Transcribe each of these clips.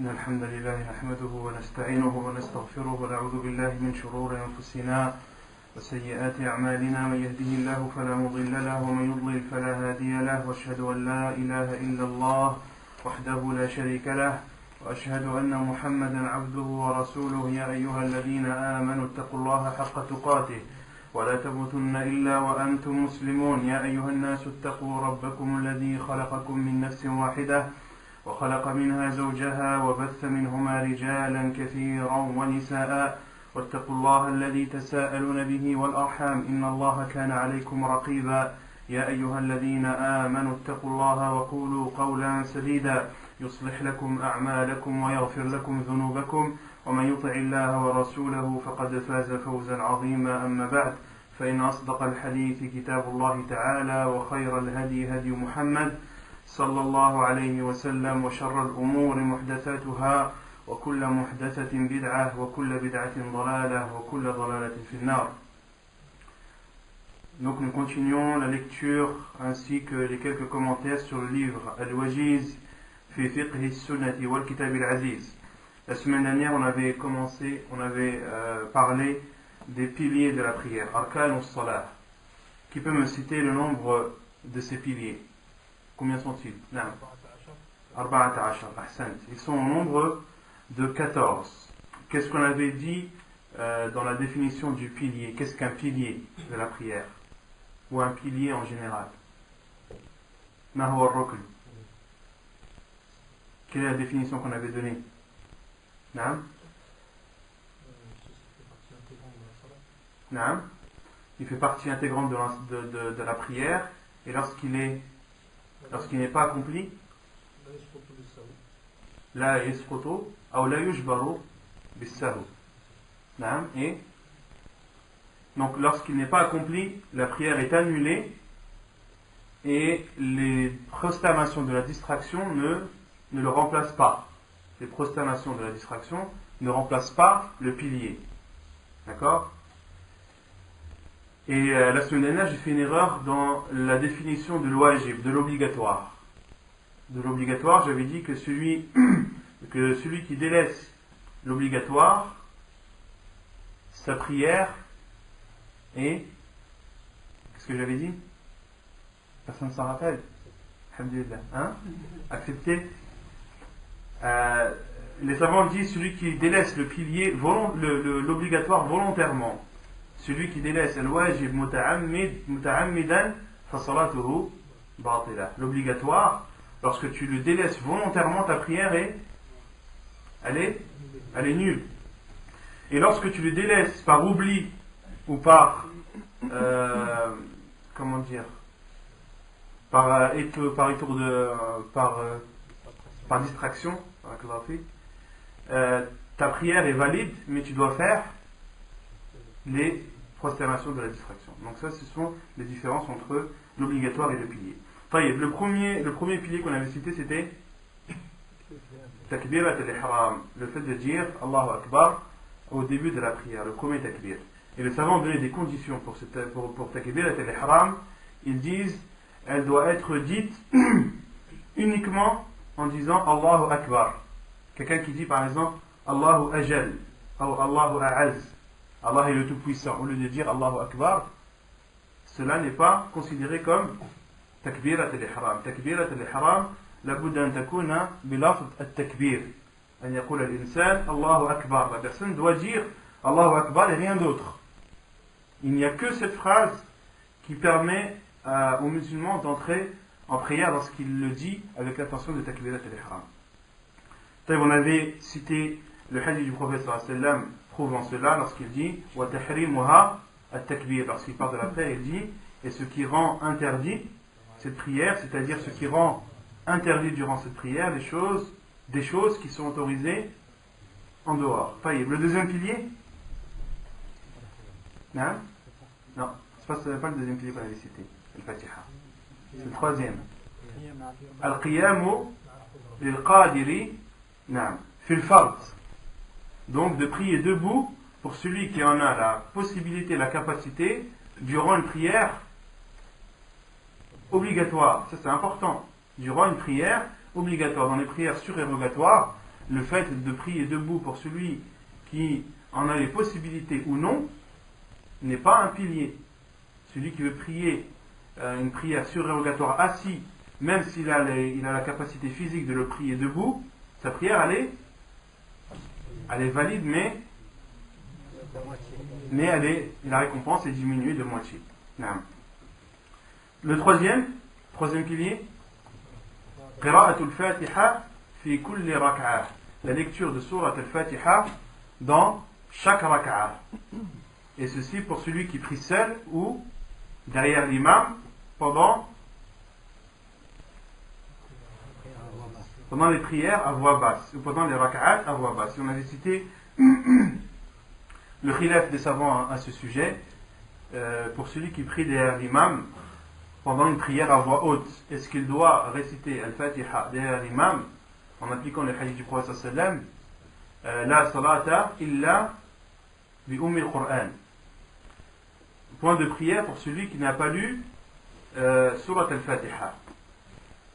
إن الحمد لله نحمده ونستعينه ونستغفره ونعوذ بالله من شرور أنفسنا وسيئات أعمالنا. من يهده الله فلا مضل له ومن يضلل فلا هادي له، وأشهد أن لا إله إلا الله وحده لا شريك له، وأشهد أن محمدا عبده ورسوله. يا أيها الذين آمنوا اتقوا الله حق تقاته ولا تموتن إلا وأنتم مسلمون. يا أيها الناس اتقوا ربكم الذي خلقكم من نفس واحدة وخلق منها زوجها وبث منهما رجالا كثيرا ونساء، واتقوا الله الذي تساءلون به والأرحام إن الله كان عليكم رقيبا. يا أيها الذين آمنوا اتقوا الله وقولوا قولا سديدا يصلح لكم أعمالكم ويغفر لكم ذنوبكم، ومن يطع الله ورسوله فقد فاز فوزا عظيما. أما بعد، فإن أصدق الحديث كتاب الله تعالى، وخير الهدي هدي محمد صلى الله عليه وسلم، وشر الأمور محدثاتها وكل محدثة بدعة وكل بدعة ضلالة وكل ضلالة في النار. Donc nous continuons la lecture ainsi que les quelques commentaires sur le livre Al-Wajiz fi fiqh as-sunnati wal kitab al-aziz. La semaine dernière on avait parlé des piliers de la prière, arkan as-salah. Qui peut me citer le nombre de ces piliers? Combien sont-ils? Arba'ata ashar, ahsant. Ils sont au nombre de 14. Qu'est-ce qu'on avait dit dans la définition du pilier? Qu'est-ce qu'un pilier de la prière? Ou un pilier en général? Ma huwa ar-rukn? Quelle est la définition qu'on avait donnée? Naam? Naam? Il fait partie intégrante de la prière, et lorsqu'il n'est pas accompli, la yasqutu ou la yujbaru bis-sahw. Naam? Et donc lorsqu'il n'est pas accompli, la prière est annulée et les prosternations de la distraction ne le remplacent pas. Les prosternations de la distraction ne remplacent pas le pilier. D'accord? Et la semaine dernière, j'ai fait une erreur dans la définition de l'wajib, de l'obligatoire. De l'obligatoire, j'avais dit que celui qui délaisse l'obligatoire, sa prière est... Qu'est-ce que j'avais dit? Personne ne s'en rappelle? Alhamdulillah. Hein? Accepté? Les savants disent celui qui délaisse le pilier, l'obligatoire volontairement. Celui qui délaisse al-wajib muta'ammidan fa salatuhu batila. L'obligatoire, lorsque tu le délaisses volontairement, ta prière elle est nulle. Et lorsque tu le délaisses par oubli ou par par distraction, ta prière est valide, mais tu dois faire les prosternations de la distraction. Donc ça, ce sont les différences entre l'obligatoire et le pilier. Le premier pilier qu'on avait cité, c'était takbirat al-ihram, le fait de dire Allahu Akbar au début de la prière, le premier takbir. Et les savants ont donné des conditions pour takbirat al-ihram. Ils disent elle doit être dite uniquement en disant Allahu Akbar. Quelqu'un qui dit par exemple Allahu Ajal ou Allahu A'az, Allah est le Tout-Puissant, au lieu de dire Allahu Akbar, cela n'est pas considéré comme takbirat al-ihram. Takbirat al-ihram, لابد أن تكون بلفظ التكبير أن يقول الإنسان الله أكبر. La personne doit dire Allahu Akbar et rien d'autre. Il n'y a que cette phrase qui permet aux musulmans d'entrer en prière lorsqu'il le dit avec l'intention de takbirat al-ihram. On avait cité le hadith du prophète sallallahu alayhi wa sallam prouvant cela lorsqu'il dit wa tahrimuha at-takbir. Lorsqu'il parle de la prière, il dit et ce qui rend interdit cette prière, c'est-à-dire ce qui rend interdit durant cette prière des choses qui sont autorisées en dehors. Le deuxième pilier? Non, c'est pas le deuxième pilier qu'on avait cité, al-Fatiha. C'est le troisième. Al-qiyamu lil-qadiri fi al-fard. Donc de prier debout pour celui qui en a la possibilité, la capacité durant une prière obligatoire. Ça c'est important. Durant une prière obligatoire. Dans les prières surérogatoires, le fait de prier debout pour celui qui en a les possibilités ou non n'est pas un pilier. Celui qui veut prier une prière surrogatoire assis, même s'il a, il a la capacité physique de le prier debout, sa prière elle est valide, mais la récompense est diminuée de moitié. Le troisième pilier, qira'atul fatiha fi kulli rak'ah, la lecture de sourate al-Fatiha dans chaque rak'ah. Et ceci pour celui qui prie seul ou derrière l'imam pendant les prières à voix basse, ou pendant les rak'at à voix basse. On avait cité le khilaf des savants à ce sujet. Pour celui qui prie derrière l'imam pendant une prière à voix haute, est-ce qu'il doit réciter al-Fatiha derrière l'imam en appliquant le hadith du prophète sallallahu alayhi wa sallam, la salata illa bi ummi al-Qur'an, point de prière pour celui qui n'a pas lu surat al-Fatiha.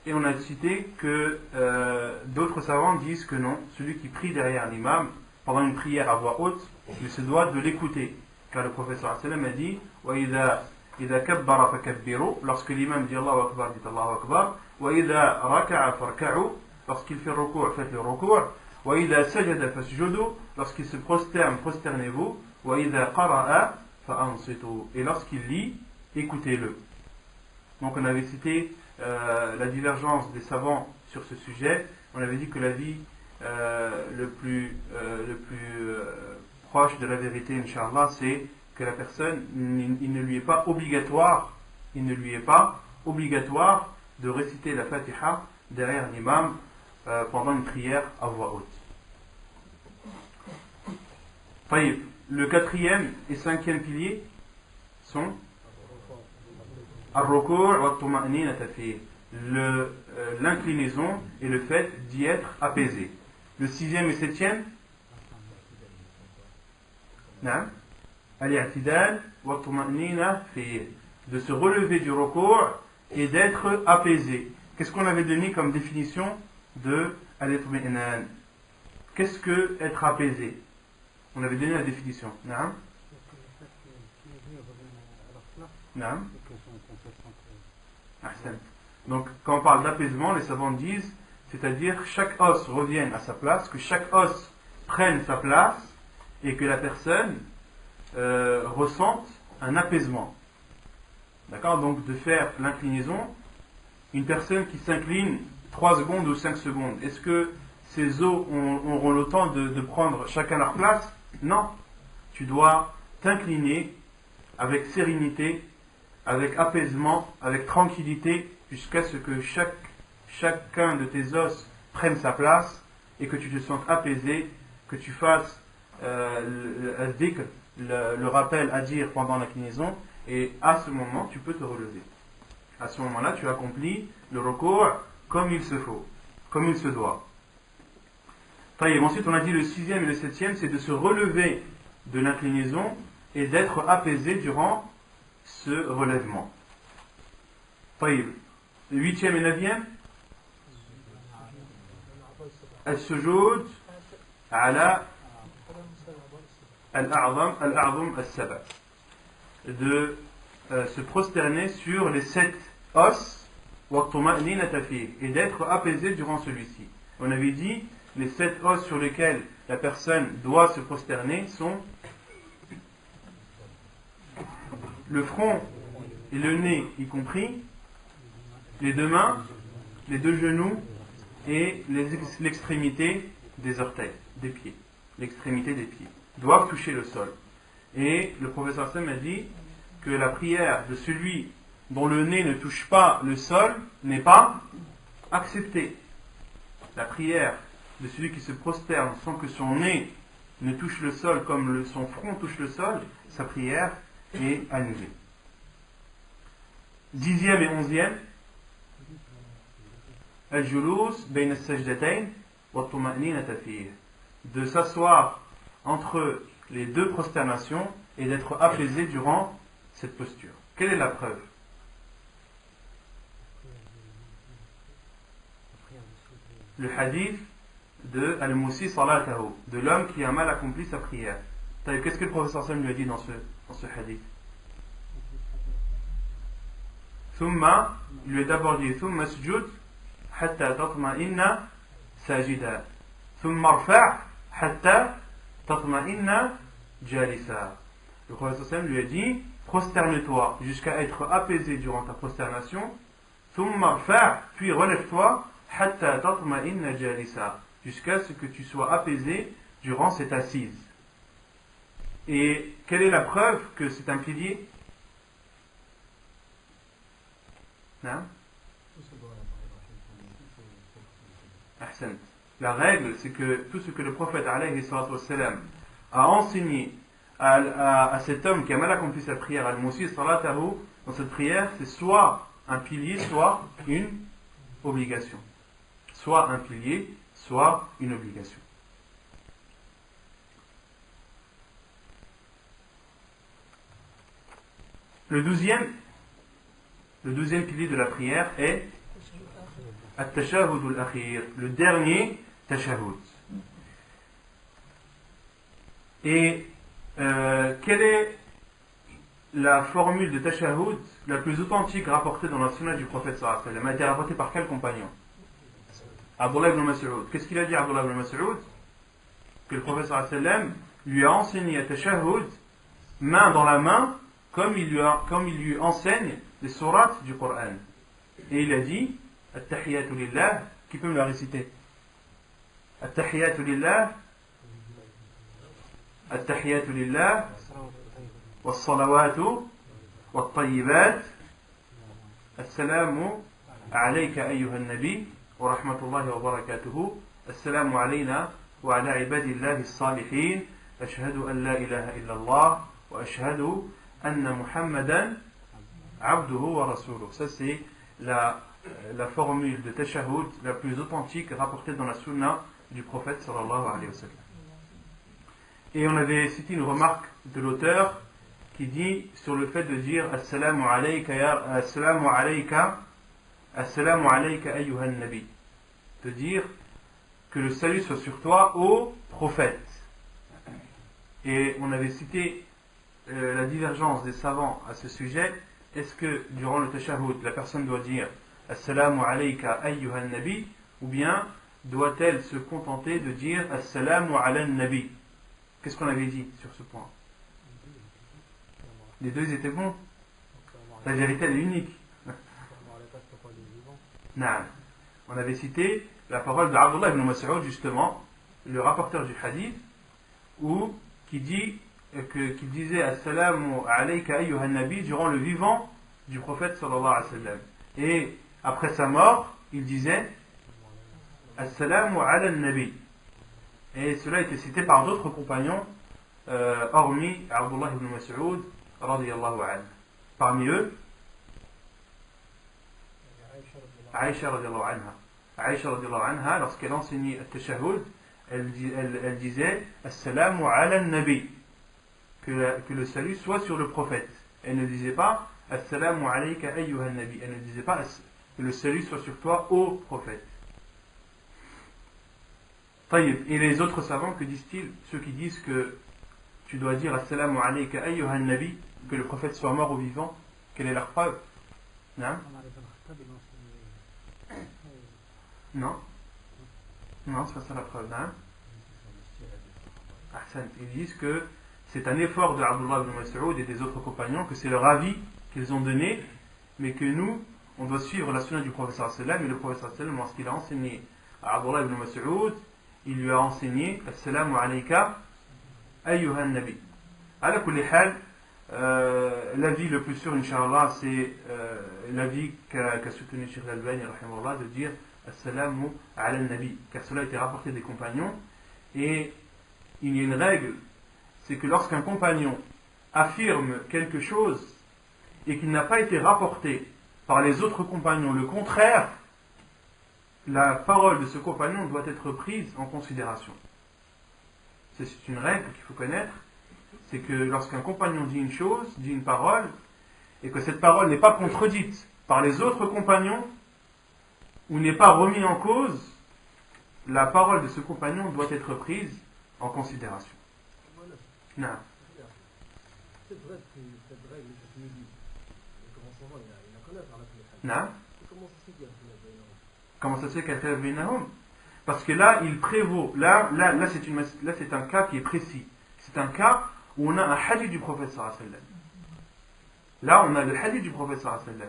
Et on a cité que d'autres savants disent que non, celui qui prie derrière l'imam pendant une prière à voix haute, il se doit de l'écouter, car le prophète sallallahu alayhi wa sallam a dit wa idha kabbara fakabbiru, lorsque l'imam dit Allahu Akbar, dites Allahu Akbar, wa idha raka'a farka'u, lorsqu'il fait ruku', faites le ruku', wa idha sajada fasjudu, lorsqu'il se prosterne, prosternez-vous, wa idha qara'a fa'ansitu, et lorsqu'il lit, écoutez-le. Donc on avait cité la divergence des savants sur ce sujet. On avait dit que l'avis le plus proche de la vérité, Inch'Allah, c'est que la personne, il ne lui est pas obligatoire de réciter la Fatiha derrière l'imam pendant une prière à voix haute. Taïb. Le quatrième et cinquième pilier sont al-ruku' wa at-tuma'ninata fihi, l'inclinaison et le fait d'y être apaisé. Le sixième et septième, al-i'tidal wa at-tuma'nina fihi, de se relever du ruku' et d'être apaisé. Qu'est-ce qu'on avait donné comme définition de al-itmi'nan? Qu'est-ce que être apaisé? On avait donné la définition. Donc, quand on parle d'apaisement, les savants disent, c'est-à-dire chaque os revienne à sa place, que chaque os prenne sa place et que la personne ressente un apaisement. D'accord? Donc, de faire l'inclinaison, une personne qui s'incline 3 secondes ou 5 secondes, est-ce que ses os auront le temps de prendre chacun leur place? Non. Tu dois t'incliner avec sérénité, avec apaisement, avec tranquillité, jusqu'à ce que chacun de tes os prenne sa place et que tu te sentes apaisé, que tu fasses le rappel à dire pendant l'inclinaison, et à ce moment tu peux te relever. À ce moment-là, tu accomplis le recours comme il se faut, comme il se doit. Ensuite, on a dit le sixième et le septième, c'est de se relever de l'inclinaison et d'être apaisé durant ce relèvement. Le huitième et neuvième, al-sujud ala al-a'zam al-sab'a, de se prosterner sur les 7 os et d'être apaisé durant celui-ci. On avait dit les 7 os sur lesquels la personne doit se prosterner sont le front et le nez y compris, les 2 mains, les 2 genoux et l'extrémité des orteils, des pieds. L'extrémité des pieds doivent toucher le sol. Et le professeur Sam a dit que la prière de celui dont le nez ne touche pas le sol n'est pas acceptée. La prière de celui qui se prosterne sans que son nez ne touche le sol comme son front touche le sol, sa prière est annulée. 10e et 11e, al-julus bayna as-sajdatayn wa at-tuma'ninata fihi, de s'asseoir entre les 2 prosternations et d'être apaisé durant cette posture. Quelle est la preuve? Le hadith de al-musi salatahu, de l'homme qui a mal accompli sa prière. Qu'est-ce que le professeur Sam lui a dit dans ce hadith? Thumma, il lui a d'abord dit Thumma sujud hatta tatma'inna sajida. Thumma rfa' hatta tatma'inna jalisa. Le professeur Sam lui a dit prosterne-toi jusqu'à être apaisé durant ta prosternation. Thumma rfa', puis relève-toi hatta tatma'inna jalisa, jusqu'à ce que tu sois apaisé durant cette assise. Et quelle est la preuve que c'est un pilier? Non? La règle, c'est que tout ce que le prophète alayhi salatu wassalam a enseigné à cet homme qui a mal accompli sa prière, al-musi salatahu, dans cette prière, c'est soit un pilier, soit une obligation. Soit un pilier, soit une obligation. Le douzième pilier de la prière est at-tashahhud al-akhir, le dernier tashahhud. Et quelle est la formule de tashahhud la plus authentique rapportée dans la sunna du prophète sallallahu alayhi wa sallam? Elle a été rapportée par quel compagnon? Abdullah ibn Mas'ud. Qu'est-ce qu'il a dit Abdullah ibn Mas'ud? Que le prophète sallallahu alayhi wa sallam lui a enseigné à tashahhud main dans la main, comme il lui enseigne les sourates du Coran. Et il a dit At-tahiyatu lillah. Qui peut me la réciter? At-tahiyatu lillah, At-tahiyatu lillah, was-salawatu wat-tayyibat, Assalamu alayka ayyuhan nabi wa rahmatullahi wa barakatuhu, Assalamu alayna wa ala ibadillahi as-salihin, ashhadu an la ilaha illallah wa ashhadu anna Muhammadan abduhu wa rasuluh. Ça c'est la formule de tashahhud la plus authentique rapportée dans la sunna du prophète sallallahu alayhi wa sallam. Et on avait cité une remarque de l'auteur qui dit sur le fait de dire Assalamu alayka ayyuhan nabi, de dire que le salut soit sur toi, ô prophète. Et on avait cité la divergence des savants à ce sujet. Est-ce que durant le tashahhud la personne doit dire Assalamu alayka ayyuhan nabi, ou bien doit-elle se contenter de dire Assalamu ala nabi? Qu'est-ce qu'on avait dit sur ce point? Les deux étaient bons. La vérité elle est unique. Non. On avait cité la parole d'Abdullah ibn Mas'ud, justement, le rapporteur du hadith, qui disait Assalamu alayka ayyuhan nabi durant le vivant du prophète sallallahu alayhi wa sallam. Et après sa mort, il disait Assalamu ala nabi. Et cela a été cité par d'autres compagnons, hormis Abdullah ibn Mas'ud radiyallahu anhu. Parmi eux, Aïcha radiyallahu anha. Aïcha radiyallahu anha, lorsqu'elle enseignait le tashahhud, elle disait Assalamu ala nabi, que le salut soit sur le prophète. Elle ne disait pas Assalamu alayka ayyuhan nabi. Elle ne disait pas que le salut soit sur toi, ô prophète. Et les autres savants, que disent-ils? Ceux qui disent que tu dois dire Assalamu alayka ayyuhan nabi, que le prophète soit mort ou vivant, quelle est leur preuve? Non? Non? Non, c'est pas ça la preuve. Non? Ils disent que c'est un effort de Abdullah ibn Mas'ud et des autres compagnons, que c'est leur avis qu'ils ont donné, mais que nous, on doit suivre la sunna du prophète sallallahu alayhi wa sallam. Et le prophète sallallahu alayhi wa sallam, lorsqu'il a enseigné à Abdullah ibn Mas'ud, il lui a enseigné Assalamu alayka ayyuhan nabi. Ala kulli hal, l'avis le plus sûr, Inch'Allah, c'est l'avis qu'a soutenu Cheikh Al-Albani rahimahullah, de dire Assalamu ala nabi, car cela a été rapporté des compagnons. Et il y a une règle, c'est que lorsqu'un compagnon affirme quelque chose et qu'il n'a pas été rapporté par les autres compagnons le contraire, la parole de ce compagnon doit être prise en considération. C'est une règle qu'il faut connaître, c'est que lorsqu'un compagnon dit une chose, dit une parole, et que cette parole n'est pas contredite par les autres compagnons, ou n'est pas remis en cause, la parole de ce compagnon doit être prise en considération. Non. C'est vrai que cette règle que tu nous dis, comment ça va, il la connaît par la Non. Comment ça se fait qu'il y a Comment ça se fait qu'elle fait bainahum? Parce que là, il prévaut. Là c'est un cas qui est précis. C'est un cas où on a un hadith du prophète sallallahu alayhi wa sallam. Là, on a le hadith du prophète sallallahu alayhi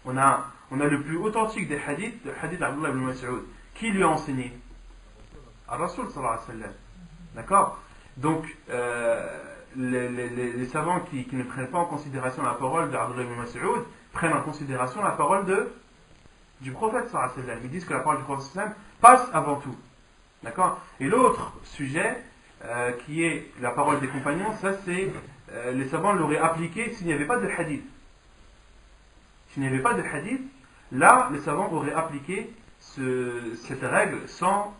wa sallam. On a le plus authentique des hadiths, le hadith d'Abdullah ibn Mas'ud. Qui lui a enseigné? Ar-Rasul sallallahu alayhi wa sallam. D'accord? Donc, les savants qui ne prennent pas en considération la parole d'Abdullah ibn Mas'ud prennent en considération la parole du prophète sallallahu alayhi wa sallam. Ils disent que la parole du prophète sallallahu alayhi wa sallam passe avant tout. D'accord? Et l'autre sujet, qui est la parole des compagnons, ça c'est les savants l'auraient appliqué s'il n'y avait pas de hadith. S'il n'y avait pas de hadith, là les savants auraient appliqué cette règle sans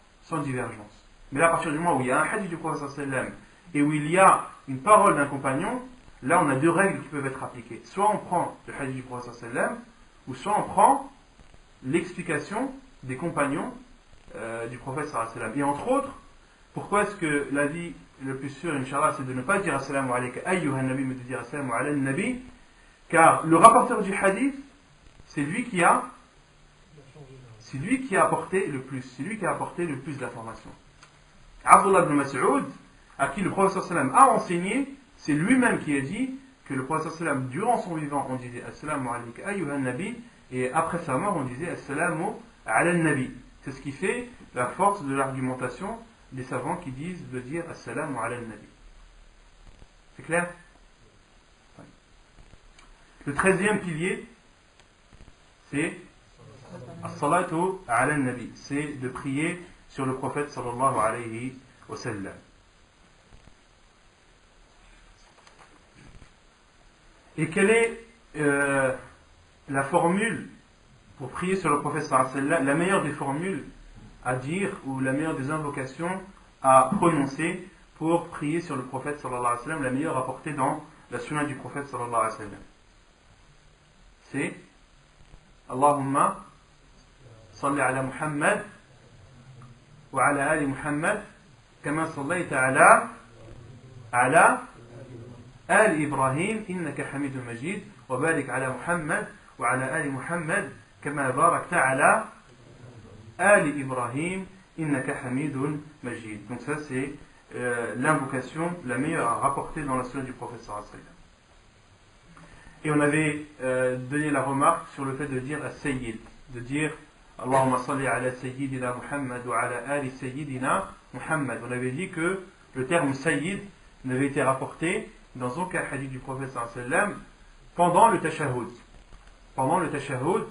divergence. Mais là, à partir du moment où il y a un hadith du prophète sallallahu alayhi wa sallam et où il y a une parole d'un compagnon, là on a deux règles qui peuvent être appliquées. Soit on prend le hadith du prophète sallallahu alayhi wa sallam, ou soit on prend l'explication des compagnons du prophète sallallahu alayhi wa sallam. Et entre autres, pourquoi est-ce que l'avis le plus sûr, Inch'Allah, c'est de ne pas dire assalamu alayka ayyuhan nabi, mais de dire assalamu ala nabi, car le rapporteur du hadith, c'est lui qui a apporté le plus, c'est lui qui a apporté le plus d'informations. Abdullah ibn Mas'ud, à qui le prophète sallallahu alayhi wa sallam a enseigné, c'est lui-même qui a dit que le prophète sallallahu alayhi wa sallam, durant son vivant, on disait assalamu alayka ayyuhan nabi, et après sa mort, on disait assalamu ala nabi. C'est ce qui fait la force de l'argumentation des savants qui disent de dire assalamu ala nabi. C'est clair? Le 13e pilier, c'est as-salatu ala nabi, c'est de prier sur le prophète sallallahu alayhi wa sallam. Et quelle est la formule pour prier sur le prophète sallallahu alayhi wa sallam, la meilleure des formules à dire ou la meilleure des invocations à prononcer pour prier sur le prophète sallallahu alayhi wa sallam, la meilleure apportée dans la sunna du prophète sallallahu alayhi wa sallam? C'est Allahumma salli ala Muhammad wa ala ali Muhammad kama sallayta ala ali Ibrahim innaka hamidun majid wa barik ala Muhammad wa ala ali Muhammad kama barakta ala ali Ibrahim innaka hamidun majid. Donc ça c'est l'invocation la meilleure à rapporter dans la sunna du prophète sallallahu alayhi wa sallam. Et on avait donné la remarque sur le fait de dire as-sayyid, de dire Allahumma salli ala sayyidina Muhammad wa ala ali sayyidina Muhammad. On avait dit que le terme sayyid n'avait été rapporté dans aucun hadith du prophète sallallahu alayhi wa sallam pendant le tashahhud. Pendant le tashahhud,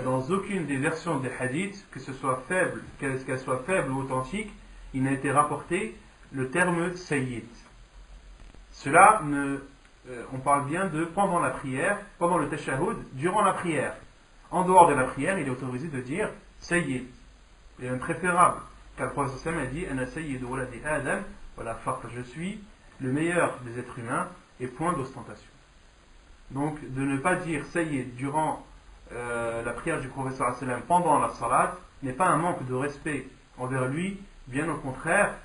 dans aucune des versions des hadiths, que ce soit faible, qu'elle soit faible ou authentique, il n'a été rapporté le terme sayyid. Cela on parle bien de pendant la prière, pendant le tashahhud, durant la prière. En dehors de la prière, il est autorisé de dire sayyid. Il est même préférable, car le prophète sallallahu alayhi wa sallam a dit ana sayyidu waladi Adam wala fakhr, je suis le meilleur des êtres humains et point d'ostentation. Donc de ne pas dire sayyid durant la prière du prophète sallallahu alayhi wa sallam pendant la salat n'est pas un manque de respect envers lui, bien au contraire,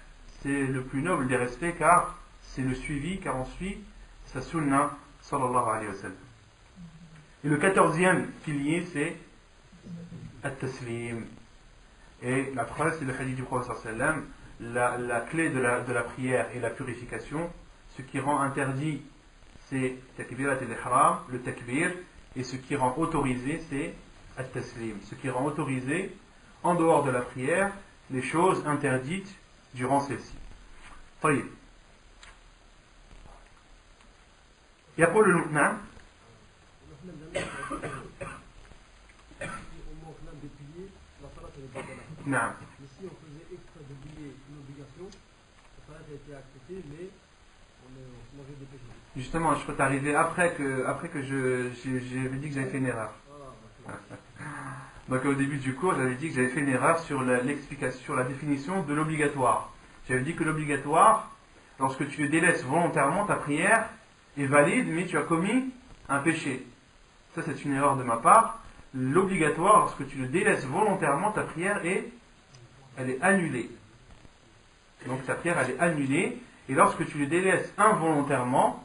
c'est le plus noble des respects, car c'est le suivi, car on suit sa sunna sallallahu alayhi wa sallam. Et le 14e pilier, c'est at-taslim. Et la preuve, c'est le hadith du prophète sallallahu alayhi wa sallam, la clé de la prière et la purification. Ce qui rend interdit, c'est takbirat al-ihram, le takbir, et ce qui rend autorisé, c'est at-taslim. Ce qui rend autorisé, en dehors de la prière, les choses interdites durant celle-ci. طيب. يقول المؤمن نعم. Si on faisait exprès d'oublier une obligation, ça aurait été accepté, mais on se mangeait des péchés. Justement, je peux t'arriver après que j'avais dit que j'avais fait une erreur. Donc au début du cours, j'avais dit que j'avais fait une erreur sur l'explication, sur la définition de l'obligatoire. J'avais dit que l'obligatoire, lorsque tu délaisses volontairement ta prière, est valide, mais tu as commis un péché. Ça, c'est une erreur de ma part. L'obligatoire, lorsque tu le délaisses volontairement, ta prière est elle est annulée. Donc ta prière, elle est annulée. Et lorsque tu le délaisses involontairement,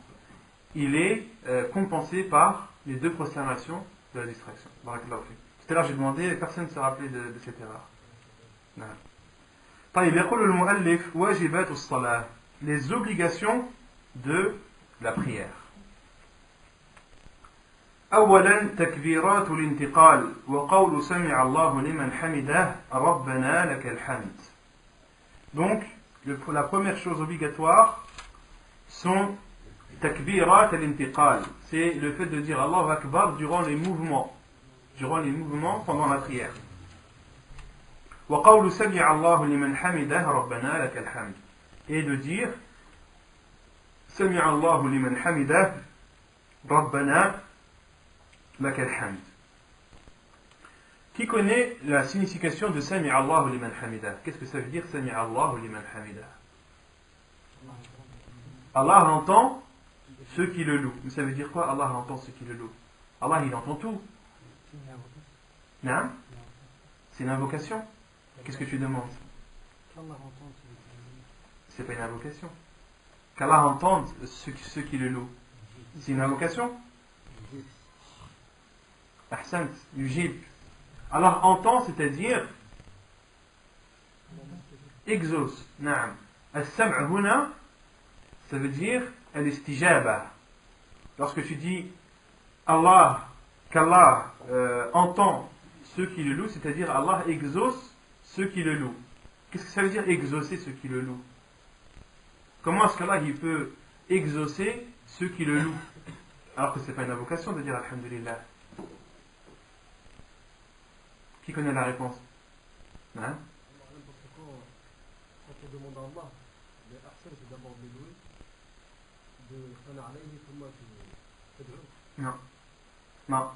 il est compensé par les 2 prosternations de la distraction. Barakallahu fik. Tout à l'heure, j'ai demandé, personne ne se rappelait de cette erreur. Non. طيب يقول المؤلف واجبات الصلاة, les obligations de la prière. أولا تكبيرات الانتقال وقول سمع الله لمن حمده ربنا لك الحمد. Donc la première chose obligatoire sont takbirat al-intiqal, c'est le fait de dire Allahu Akbar durant les mouvements pendant la prière. Wa qawlu sami'a Allahu liman hamidah rabbana lakal hamd, et de dire sami'a Allahu liman hamidah rabbana lakal hamd. Qui connaît la signification de sami'a Allahu liman hamidah? Qu'est-ce que ça veut dire sami'a Allahu liman hamidah? Allah entend ceux qui le louent. Mais ça veut dire quoi, Allah entend ceux qui le louent? Allah, il entend tout. Non? C'est une invocation. Qu'est-ce que tu demandes? C'est pas une invocation. Qu'Allah entende ceux qui le louent. C'est une invocation. Ahsant, yujib. Allah entend, c'est-à-dire exauce. Naam. As-sam' huna, ça veut dire al-istijaba. Lorsque tu dis qu'Allah entend ceux qui le louent, c'est-à-dire Allah exauce ceux qui le louent. Qu'est-ce que ça veut dire exaucer ceux qui le louent? Comment est-ce qu'Allah il peut exaucer ceux qui le louent alors que ce n'est pas une invocation de dire Alhamdulillah? Qui connaît la réponse? Hein? Quand on demande à Allah, mais Arsène, c'est d'abord de louer, de Sana alayhi, pour moi, tu Non. Non.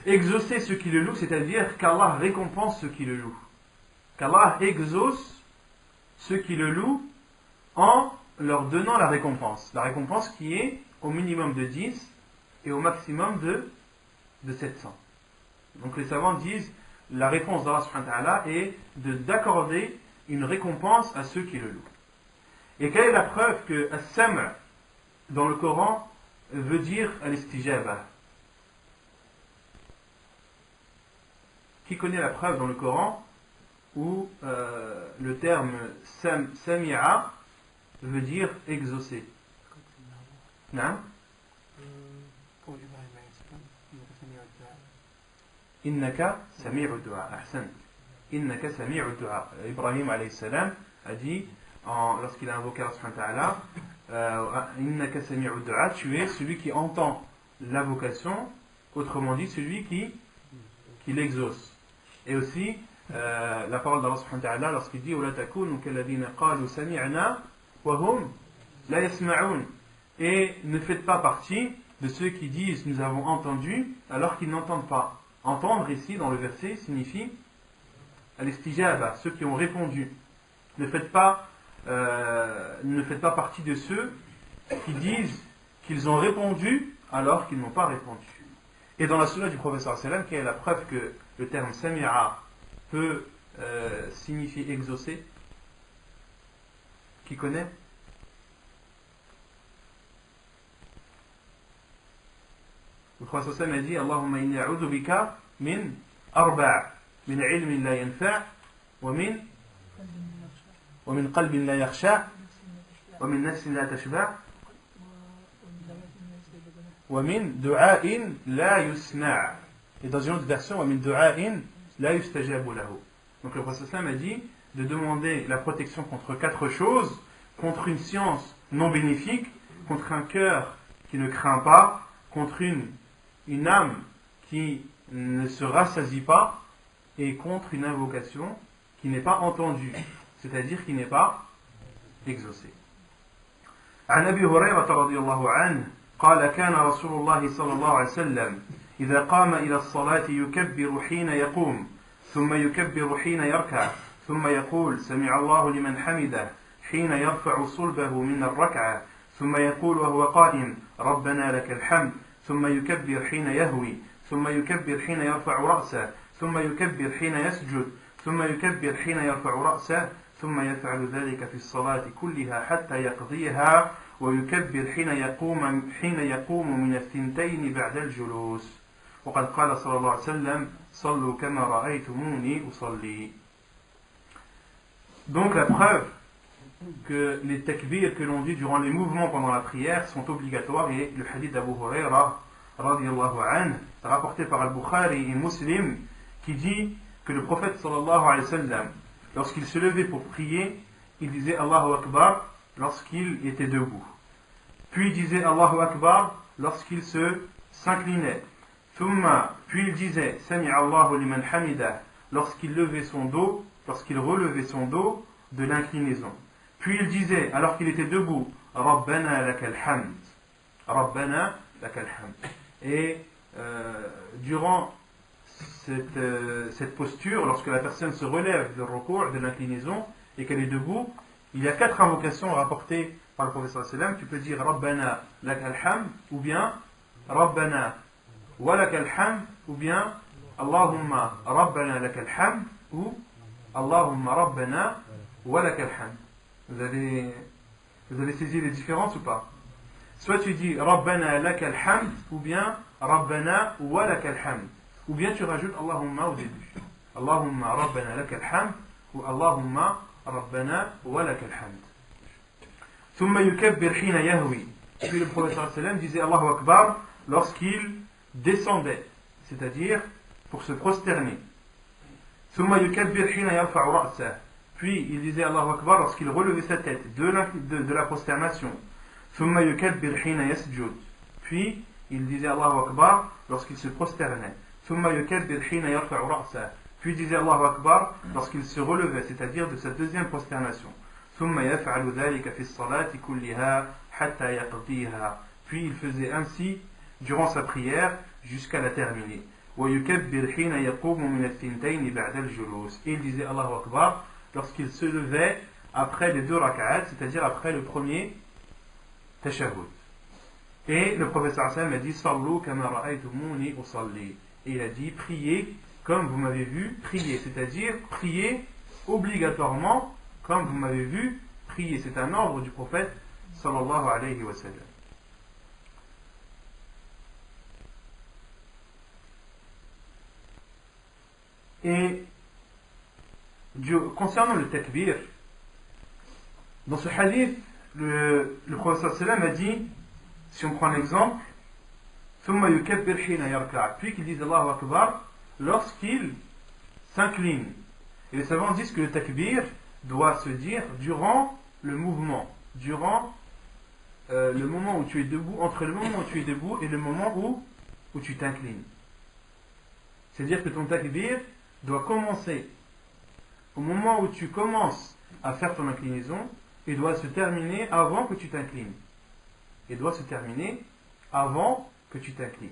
Exaucer ceux qui le louent, c'est-à-dire qu'Allah récompense ceux qui le louent. Qu'Allah exauce ceux qui le louent en leur donnant la récompense. La récompense qui est au minimum de 10 et au maximum de 700. Donc les savants disent la réponse d'Allah subhanahu wa ta'ala est d'accorder une récompense à ceux qui le louent. Et quelle est la preuve que as-sam' dans le Coran veut dire al-istijaba? Qui connaît la preuve dans le Coran où le terme sami'a veut dire exaucer? Non? Innaka sami'u du'a. Ahsan. Innaka sami'u du'a. Ibrahim alayhi salam a dit, lorsqu'il a invoqué Allah subhanahu wa ta'ala, Innaka sami'u du'a, tu es celui qui entend l'invocation, autrement dit celui qui l'exauce. Et aussi la parole d'Allah subhanahu wa ta'ala lorsqu'il dit وَلَا تَكُونُوا كَالَّذِينَ قَالُوا سَمِعْنَا وَهُمْ لَا يَسْمَعُونَ, et ne faites pas partie de ceux qui disent nous avons entendu alors qu'ils n'entendent pas. Entendre ici dans le verset signifie al-istijaba, ceux qui ont répondu. Ne faites pas partie de ceux qui disent qu'ils ont répondu alors qu'ils n'ont pas répondu. Et dans la sunna du professeur sallam, qui est la preuve que le terme sami'a peut signifier exaucer? Qui connaît? Le professeur sallam a dit Allahumma inni a'udhu bika min arba' min ilmin la yanfa' wa min qalbin la yakhsha' wa min nafsin la tashba' wa min du'a'in la yusma'. Et dans une autre version, wa min du'a'in la yustajabu lahu. Donc le prophète sallam a dit de demander la protection contre 4 choses: contre une science non bénéfique, contre un cœur qui ne craint pas, contre une âme qui ne se rassasie pas, et contre une invocation qui n'est pas entendue, c'est-à-dire qui n'est pas exaucée. عن أبي هريرة رضي الله عنه قال كان رسول الله صلى الله عليه وسلم إذا قام إلى الصلاة يكبر حين يقوم ثم يكبر حين يركع ثم يقول سمع الله لمن حمده حين يرفع صلبه من الركعة ثم يقول وهو قائم ربنا لك الحمد ثم يكبر حين يهوي ثم يكبر حين يرفع رأسه ثم يكبر حين يسجد ثم يكبر حين يرفع رأسه ثم يفعل ذلك في الصلاة كلها حتى يقضيها ويكبر حين يقوم من الثنتين بعد الجلوس وقد قال صلى الله عليه وسلم صلوا كما رأيتموني أصلي. Donc la preuve que les takbirs que l'on dit durant les mouvements pendant la prière sont obligatoires est le hadith d'Abu Huraira radiyallahu anhu, rapporté par Al-Bukhari et Muslim, qui dit que le prophète sallallahu alayhi wa sallam, lorsqu'il se levait pour prier, il disait Allahu Akbar lorsqu'il était debout. Puis il disait Allahu Akbar lorsqu'il s'inclinait. Puis il disait Sami'a Allahu liman hamidah lorsqu'il relevait son dos de l'inclinaison. Puis il disait, alors qu'il était debout, Rabbana lakal hamd. Rabbana lakal hamd. Et durant cette posture, lorsque la personne se relève de recours, de l'inclinaison, et qu'elle est debout, il y a 4 invocations rapportées par le professeur sallam. Tu peux dire Rabbana lakal hamd, ou bien Rabbana wa lakal hamd, ou bien Allahumma Rabbana lakal hamd, ou Allahumma Rabbana wa lakal hamd. Vous avez saisi les différences ou pas? Soit tu dis Rabbana lakal hamd, ou bien Rabbana wa lakal hamd, ou bien tu rajoutes Allahumma au début. Allahumma Rabbana lakal hamd, ou Allahumma Rabbana wa lakal hamd. Thumma yukabbir hina yahwi. Puis le prophète sallam disait Allahu Akbar lorsqu'il descendait, c'est-à-dire pour se prosterner. Thumma yukabbir hina yarfa'u ra'sah. Puis il disait Allahu Akbar lorsqu'il relevait sa tête de la prosternation. Thumma yukabbir hina yasjud. Puis il disait Allahu Akbar lorsqu'il se prosternait. Thumma yukabbir hina yarfa'u ra'sah. Puis il disait Allahu Akbar lorsqu'il se relevait, c'est-à-dire de sa deuxième prosternation. Thumma yaf'alu dhalika fi as-salati kulliha hatta yaqdiha. Puis il faisait ainsi durant sa prière jusqu'à la terminer. ويكبر حين يقوم من الثنتين بعد الجلوس. Et il disait Allahu Akbar lorsqu'il se levait après les 2 rak'at, c'est-à-dire après le premier tashahhud. Et le professeur sallam a dit Sallu kama ra'aytumuni usalli. Et il a dit priez comme vous m'avez vu prier, c'est-à-dire priez obligatoirement comme vous m'avez vu prier. C'est un ordre du prophète sallallahu alayhi wa sallam. Et concernant le takbir, dans ce hadith, le prophète sallam a dit, si on prend l'exemple, ثم يكبر حين يركع, puis qu'il dise Allahu Akbar lorsqu'il s'incline. Et les savants disent que le takbir doit se dire durant le mouvement, durant le moment où tu es debout, entre le moment où tu es debout et le moment où tu t'inclines. C'est-à-dire que ton takbir doit commencer au moment où tu commences à faire ton inclinaison et doit se terminer avant que tu t'inclines. Et doit se terminer avant que tu t'inclines.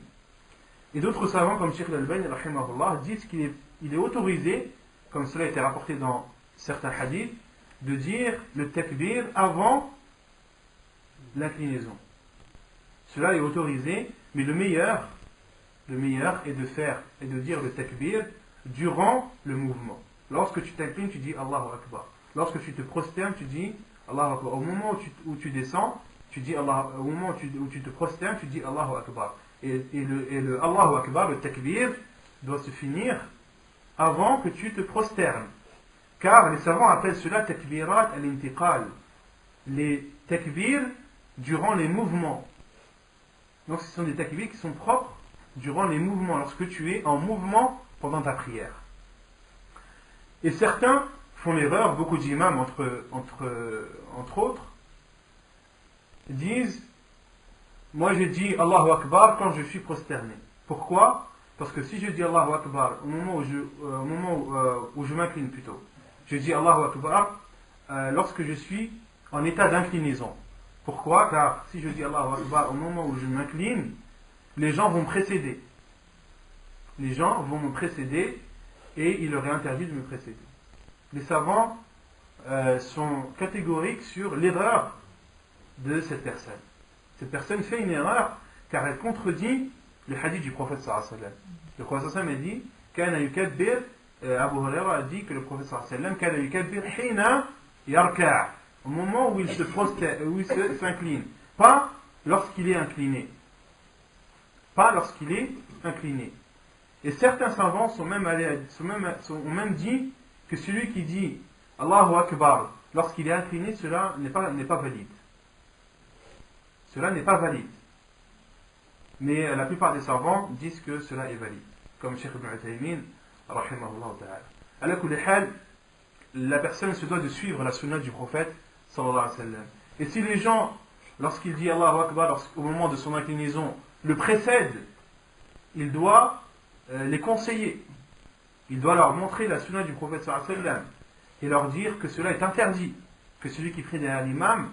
Et d'autres savants comme Cheikh Al-Albani rahimahullah disent qu'il est autorisé, comme cela a été rapporté dans certains hadiths, de dire le takbir avant l'inclinaison. Cela est autorisé, mais le meilleur est de dire le takbir durant le mouvement. Lorsque tu t'inclines, tu dis Allahu Akbar. Lorsque tu te prosternes, tu dis Allahu Akbar. Au moment où tu descends, tu dis Allah. Au moment où tu te prosternes, tu dis Allahu Akbar. Et le Allahu Akbar, le takbir, doit se finir avant que tu te prosternes. Car les savants appellent cela takbirat al-intiqal. Les takbirs durant les mouvements. Donc ce sont des takbirs qui sont propres durant les mouvements, lorsque tu es en mouvement pendant ta prière. Et certains font l'erreur, beaucoup d'imams entre autres, disent moi je dis Allahu Akbar quand je suis prosterné. Pourquoi? Parce que si je dis Allahu Akbar au moment où je m'incline plutôt, je dis Allahu Akbar lorsque je suis en état d'inclinaison. Pourquoi? Car si je dis Allahu Akbar au moment où je m'incline, les gens vont me précéder. Les gens vont me précéder et il leur est interdit de me précéder. Les savants sont catégoriques sur l'erreur de cette personne. Cette personne fait une erreur car elle contredit le hadith du prophète sallallahu alayhi wa sallam. Le prophète sallallahu alayhi wa sallam a dit Kana yukabbir Abu Huraira a dit que le prophète sallallahu alayhi wa sallam kana yukabbir hina yarka', au moment où il se prosterne, où il s'incline, pas lorsqu'il est incliné. Pas lorsqu'il est incliné. Et certains savants ont même dit que celui qui dit Allahu Akbar lorsqu'il est incliné, cela n'est pas valide. Cela n'est pas valide. Mais la plupart des savants disent que cela est valide. Comme Cheikh Ibn Uthaymin, rahimahullah ta'ala. Ala kulli hal, la personne se doit de suivre la sunna du prophète, sallallahu alayhi wa sallam. Et si les gens, lorsqu'il dit Allahu Akbar, au moment de son inclinaison, le précèdent, il doit les conseiller. Il doit leur montrer la sunna du prophète, sallallahu alayhi wa sallam, et leur dire que cela est interdit. Que celui qui prie derrière l'imam,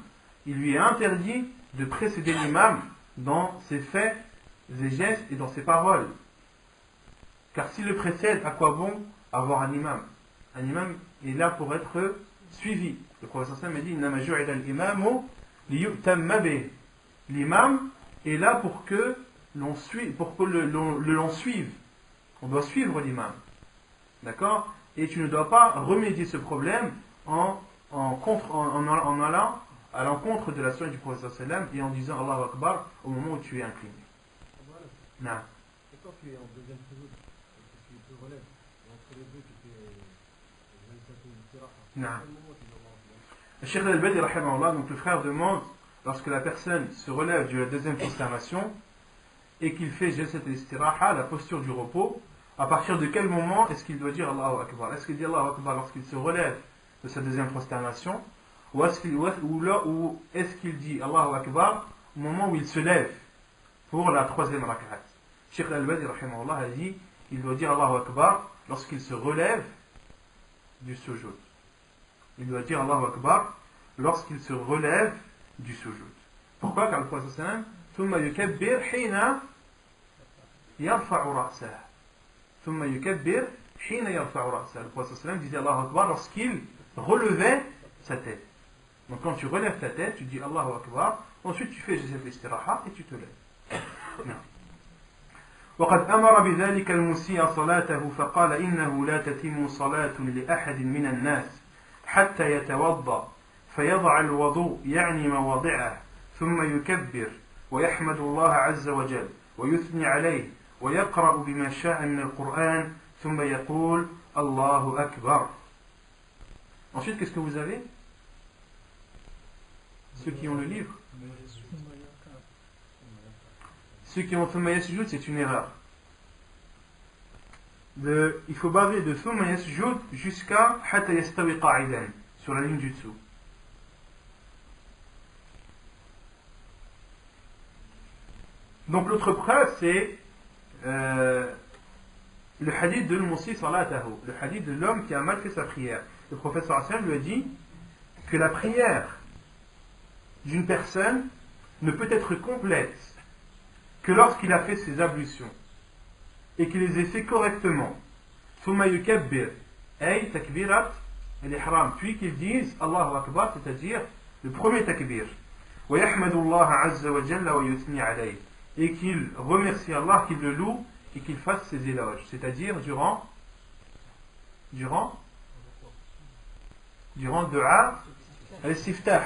il lui est interdit de précéder l'imam dans ses faits, ses gestes et dans ses paroles. Car s'il le précède, à quoi bon avoir un imam? Un imam est là pour être suivi. Le prophète sallallahu alayhi wa sallam a dit l'imam est là pour que l'on suive, l'on suive. On doit suivre l'imam. D'accord? Et tu ne dois pas remédier ce problème en allant à l'encontre de la sunna du prophète sallallahu alayhi wa sallam et en disant Allahu Akbar au moment où tu es incliné. Voilà. Non. Et quand tu es en deuxième sujoud, tu te relèves, et entre les deux, tu fais non. Le Cheikh Al-Albani, rahimahullah, donc le frère demande, lorsque la personne se relève de la deuxième prosternation et qu'il fait jalsat al-istiraha, la posture du repos, à partir de quel moment est-ce qu'il doit dire Allahu Akbar? Est-ce qu'il dit Allahu Akbar lorsqu'il se relève de sa deuxième prosternation, ou est-ce qu'il dit Allahu Akbar au moment où il se lève pour la troisième rak'at? Cheikh Al-Albani, rahimahullah, a dit il doit dire Allahu Akbar lorsqu'il se relève du sujoud. Il doit dire Allahu Akbar lorsqu'il se relève du sujoud. Pourquoi? Car le prophète sallallahu alayhi wa sallam ثم يكبر حين يرفع رأسه. ثم يكبر حين يرفع رأسه. Le prophète sallallahu alayhi wa sallam disait Allahu Akbar lorsqu'il relevait sa tête. Donc quand tu relèves ta tête, tu dis Allahu Akbar, ensuite tu fais jalsat al-istiraha et tu te lèves. Non. وقد أمر بذلك المسيء صلاته فقال إنه لا تتم صلاة لأحد من الناس حتى يتوضأ فيضع الوضوء يعني مواضعه ثم يكبر ويحمد الله عز وجل ويثني عليه ويقرأ بما شاء من القرآن ثم يقول الله أكبر. Ensuite, qu'est-ce que vous avez? Ceux qui ont le livre. Ceux qui ont thumma yasjud, c'est une erreur. Il faut barrer de thumma yasjud jusqu'à hatta yastawi qa'idan, sur la ligne du dessous. Donc l'autre preuve, c'est le hadith de l'Musi salatahu, le hadith de l'homme qui a mal fait sa prière. Le prophète sallallahu alayhi wa sallam lui a dit que la prière d'une personne ne peut être complète que lorsqu'il a fait ses ablutions et qu'il les ait fait correctement. Thumma yukabbir, ay takbirat al-ihram, puis qu'il dise Allahu Akbar, c'est-à-dire le premier takbir. Wa yahmadu Allah azza wa jalla wa yuthni alayhi, et qu'il remercie Allah, qu'il le loue et qu'il fasse ses éloges, c'est-à-dire durant dua al-istiftah.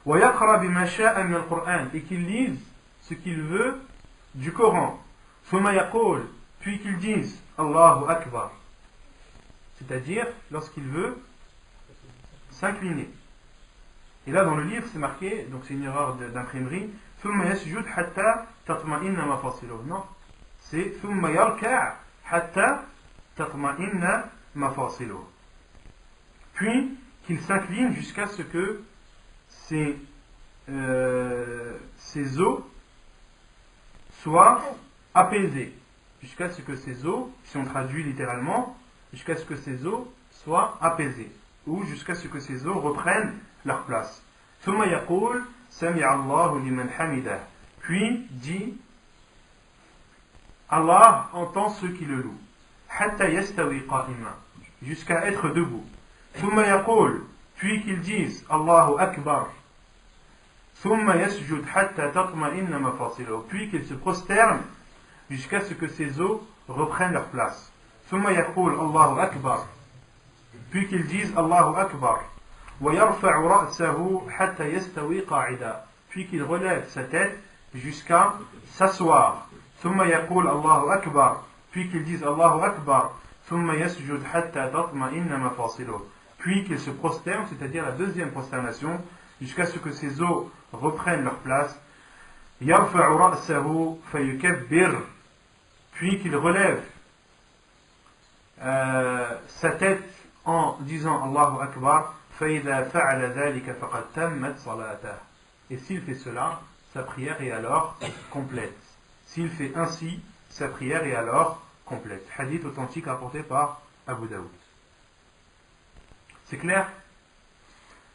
Wa yaqra bima sha'a min al-Qur'an, et qu'il lise ce qu'il veut du Coran. Thumma yaqul, puis qu'il dise Allahu Akbar, c'est-à-dire lorsqu'il veut s'incliner. Et là dans le livre c'est marqué, donc c'est une erreur d'imprimerie, thumma yasjud hatta tatma'inna mafasiluh. Non, c'est thumma yarka' hatta tatma'inna mafasiluh. Puis qu'il s'incline jusqu'à ce que ses os soient apaisés, jusqu'à ce que ses os, si on traduit littéralement, jusqu'à ce que ses os soient apaisés, ou jusqu'à ce que ses os reprennent leur place. ثم يقول سمع الله لمن حمده, puis dit Allah entend ceux qui le louent, حتى يستوي قائما, jusqu'à être debout. ثم يقول, puis qu'ils disent Allahu Akbar, ثم يسجد حتى تطمئن مفاصله, puis qu'il se prosterne jusqu'à ce que ses os reprennent leur place. ثم يقول الله أكبر, puis qu'il dise Allahu Akbar, ويرفع رأسه حتى يستوي قاعدا, puis qu'il relève sa tête jusqu'à s'asseoir, ثم يقول الله أكبر, puis qu'il dise Allahu Akbar, ثم يسجد حتى تطمئن مفاصله, puis qu'il se prosterne, c'est-à-dire la deuxième prosternation, jusqu'à ce que ses os reprennent leur place. يرفع رأسه فيكبر, puis qu'il relève sa tête en disant Allahu Akbar, فإذا فعل ذلك فقد تمت صلاته. Et s'il fait cela, sa prière est alors complète. S'il fait ainsi, sa prière est alors complète. Hadith authentique rapporté par Abu Daoud. C'est clair?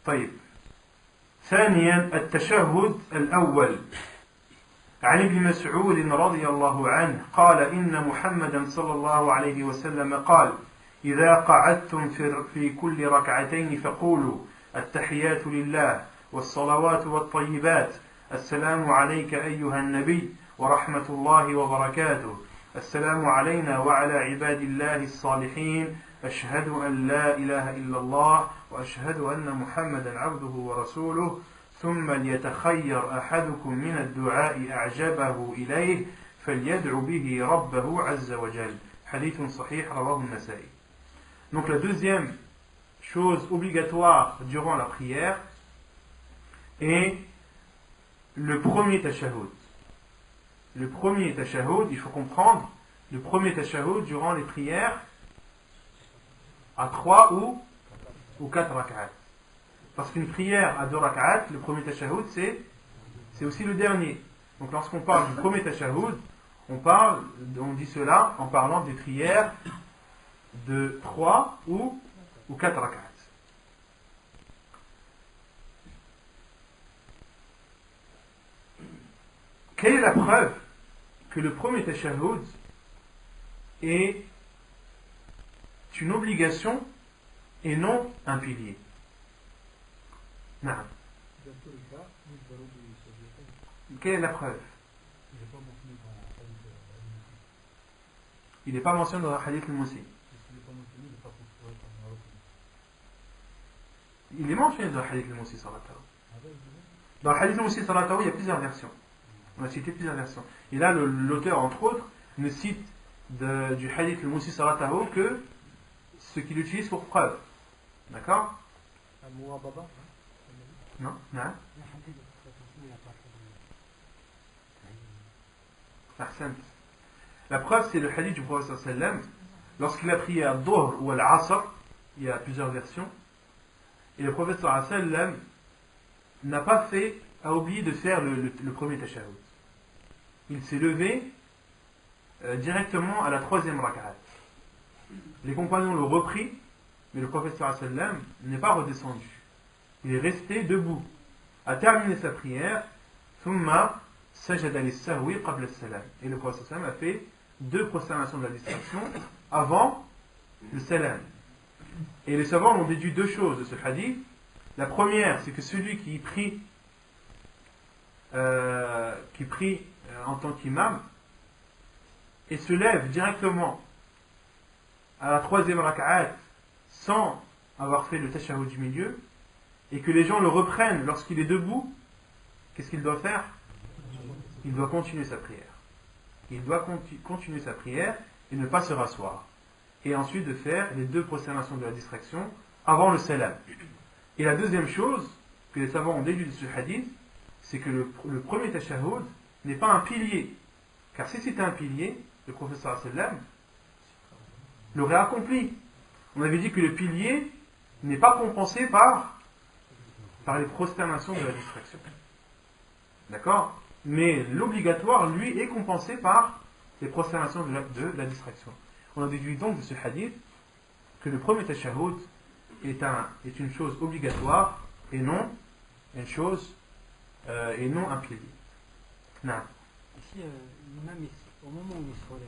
طيب. ثانيا التشهد الأول. عن ابن مسعود رضي الله عنه قال إن محمدا صلى الله عليه وسلم قال إذا قعدتم في كل ركعتين فقولوا التحيات لله والصلوات والطيبات السلام عليك أيها النبي ورحمة الله وبركاته السلام علينا وعلى عباد الله الصالحين أشهد أن لا إله إلا الله وأشهد أن محمدا عبده ورسوله ثم ليتخير أحدكم من الدعاء أعجبه إليه فليدعو به ربه عز وجل. Hadith صحيح رواه النسائي. Donc la deuxième chose obligatoire durant la prière est le premier tashahhud. Le premier tashahhud, il faut comprendre, le premier tashahhud durant les prières à 3 ou 4 rak'at. Parce qu'une prière à 2 rak'at, le premier tashahhud, c'est aussi le dernier. Donc lorsqu'on parle du premier tashahhud, on dit cela en parlant des prières de 3 ou 4 rak'at. Quelle est la preuve que le premier tashahhud est une obligation et non un pilier? Non. Quelle est la preuve? Il n'est pas mentionné dans le hadith al-Musi. Il est mentionné dans le hadith al-Musi salatahu. Dans le hadith al-Musi salatahu, il y a plusieurs versions. On a cité plusieurs versions. Et là, l'auteur, entre autres, ne cite du hadith al-Musi salatahu que ce qu'il utilise pour preuve. D'accord? Non? Non? La preuve, c'est le hadith du prophète sallam. Lorsqu'il a prié à Dhuhr ou à l'Asr, il y a plusieurs versions, et le prophète sallam a oublié de faire le premier tashahhud. Il s'est levé directement à la 3e rak'at. Les compagnons l'ont repris, mais le prophète sallam n'est pas redescendu. Il est resté debout, a terminé sa prière, thumma sajada lis-sahwi qabla as-salam. Et le prophète sallam a fait 2 prosternations de la distraction avant le salam. Et les savants ont déduit 2 choses de ce hadith. La première, c'est que celui qui prie en tant qu'imam et se lève directement à la 3e rak'at sans avoir fait le tashahhud du milieu, et que les gens le reprennent lorsqu'il est debout, qu'est-ce qu'il doit faire? Il doit continuer sa prière. Il doit continuer sa prière et ne pas se rasseoir. Et ensuite de faire les 2 prosternations de la distraction avant le salam. Et la deuxième chose que les savants ont déduit de ce hadith, c'est que le premier tashahhud n'est pas un pilier. Car si c'était un pilier, le professeur sallam l'aurait accompli. On avait dit que le pilier n'est pas compensé par les prosternations de la distraction. D'accord? Mais l'obligatoire, lui, est compensé par les prosternations de la distraction. On a déduit donc de ce hadith que le premier tashahhud est une chose obligatoire et non une chose et non un pilier. Non. Ici, l'imam, au moment où il se relève,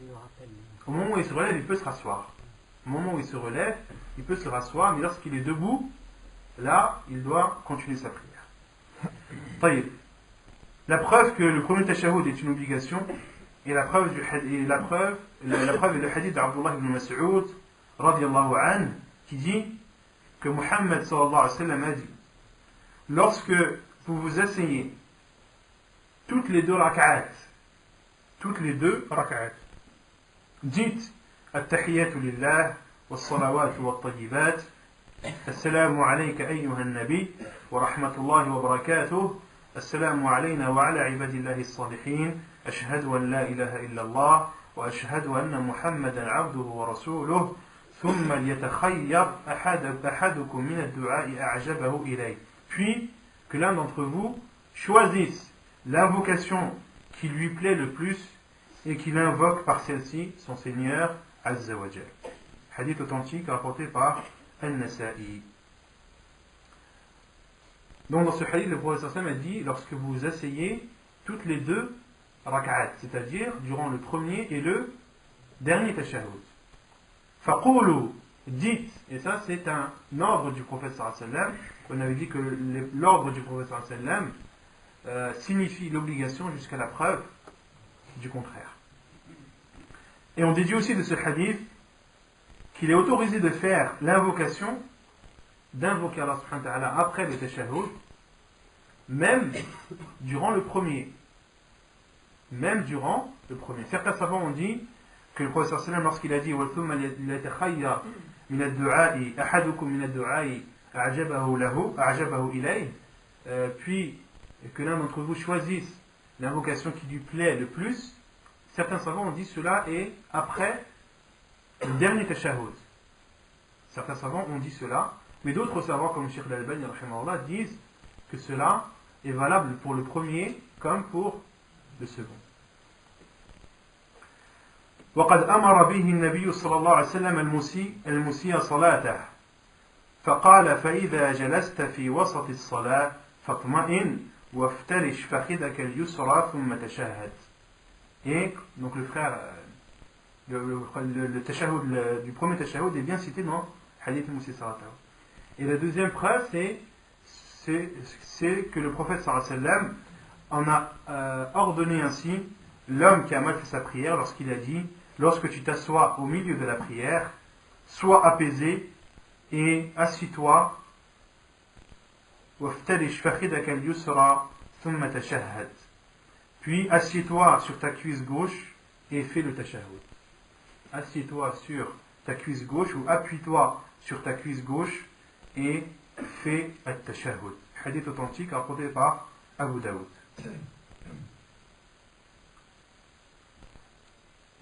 il le rappelle. Au moment où il se relève, il peut se rasseoir. Au moment où il se relève, il peut se rasseoir, mais lorsqu'il est debout, là, il doit continuer sa prière. La preuve que le premier tashahhud est une obligation Et la preuve est le hadith d'Abdullah ibn Mas'ud radiyallahu anhu qui dit que Muhammad sallallahu alayhi wa sallam a dit: lorsque vous vous asseyez toutes les deux rak'at, dites at-tahiyyatu lillah was-salawatu wat-tayyibat, assalamu alayka ayyuha an-nabi wa rahmatullahi wa barakatuh, assalamu alayna wa ala ibadillahi as-salihin, ashhadu an la ilaha illa Allah wa ashhadu anna Muhammadan 'abduhu wa rasuluhu, thumma liyatakhayyar ahadukum min ad-du'a'i a'jabahu ilayh. Puis que l'un d'entre vous choisisse l'invocation qui lui plaît le plus et qu'il invoque par celle-ci son Seigneur Azza wa Jal. Hadith authentique rapporté par An-Nasa'i. Donc dans ce hadith, le prophète sallallahu alayhi wa sallam a dit: lorsque vous vous asseyez toutes les deux rak'at, c'est-à-dire durant le premier et le dernier tashahhud. Faqulu, dites, et ça c'est un ordre du prophète sallallahu alayhi wa sallam. On avait dit que l'ordre du prophète sallallahu alayhi wa sallam signifie l'obligation jusqu'à la preuve du contraire. Et on déduit aussi de ce hadith qu'il est autorisé de faire l'invocation, d'invoquer Allah subhanahu wa ta'ala après le tashahhud, même durant le premier. Certains savants ont dit que le prophète sallallahu lorsqu'il a dit وَثُمَّ لِيَتَخَيَّرْ مِنَ الدُّعَاءِ أَحَدُكُم مِنَ الدُّعَاءِ أَعْجَبَهُ إِلَيْهِ, puis que l'un d'entre vous choisisse l'invocation qui lui plaît le plus, certains savants ont dit cela est après le dernier tashahhud. Certains savants ont dit cela, mais d'autres savants comme Cheikh Al-Albani disent que cela est valable pour le premier comme pour le second. وقد أمر به النبي صلى الله عليه وسلم المسيء صلاته فقال فإذا جلست في وسط الصلاة فاطمئن وافترش فخذك اليسرى ثم تشهد. Et donc le frère, le tashahhud du premier tashahhud est bien cité dans Hadith Musi Salatahu. Et la deuxième preuve c'est que le prophète sallallahu alayhi wa sallam en a ordonné ainsi l'homme qui a mal fait sa prière lorsqu'il a dit: lorsque tu t'assois au milieu de la prière, sois apaisé et assis-toi, puis assieds-toi sur ta cuisse gauche et fais le tashahhud. Assieds-toi sur ta cuisse gauche ou appuie-toi sur ta cuisse gauche et fais le tashahhud. Hadith authentique rapporté par Abu Daoud.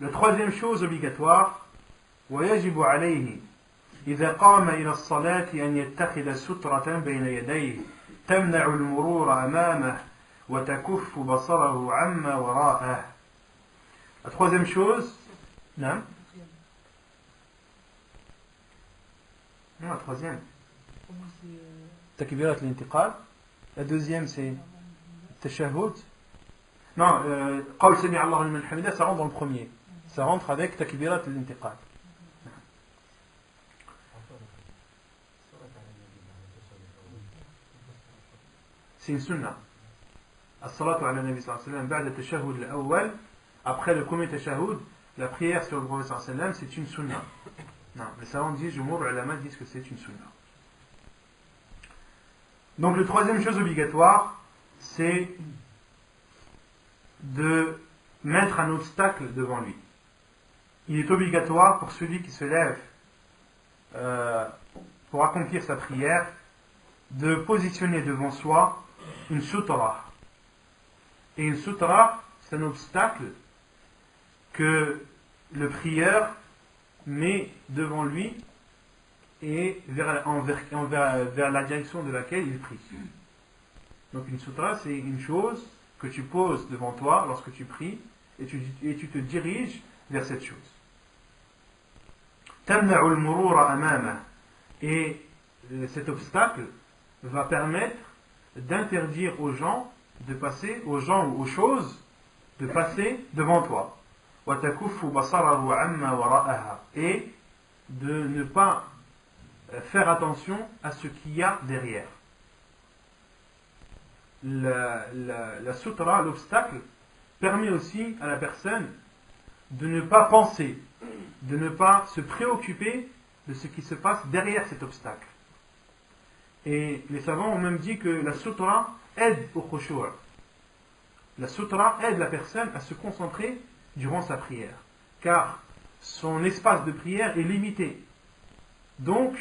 La troisième chose obligatoire, ويجب عليه إذا قام إلى الصلاة أن يتخذ سترة بين يديه تمنع المرور أمامه وتكف بصره عما وراءه. La troisième chose, non, la troisième, takbirat al-intiqal. La deuxième c'est tashahhud. Non, qawl sami Allahu liman hamida, ça rentre dans le premier. Ça rentre avec takbirat al-intiqal. C'est une sunna. As-salatu ala nabi sallallahu alayhi wa sallam ba'da tashahhud al-awwal, après le premier tashahhud, la prière sur le prophète sallallahu alayhi wa sallam, c'est une sunna. Non, les savants disent, jumhur ulama disent que c'est une sunna. Donc la troisième chose obligatoire, c'est de mettre un obstacle devant lui. Il est obligatoire pour celui qui se lève pour accomplir sa prière de positionner devant soi une sutra. Et une sutra, c'est un obstacle que le prieur met devant lui et vers la direction de laquelle il prie. Donc une sutra, c'est une chose que tu poses devant toi lorsque tu pries et tu te diriges vers cette chose. تمنع المرور أمامه. Et cet obstacle va permettre d'interdire aux gens de passer, aux gens ou aux choses, de passer devant toi. وتكف بصره عما وراءها. Et de ne pas faire attention à ce qu'il y a derrière. La sutra, l'obstacle, permet aussi à la personne de ne pas penser, de ne pas se préoccuper de ce qui se passe derrière cet obstacle. Et les savants ont même dit que la sutra aide au khushu'. La sutra aide la personne à se concentrer durant sa prière, car son espace de prière est limité. Donc,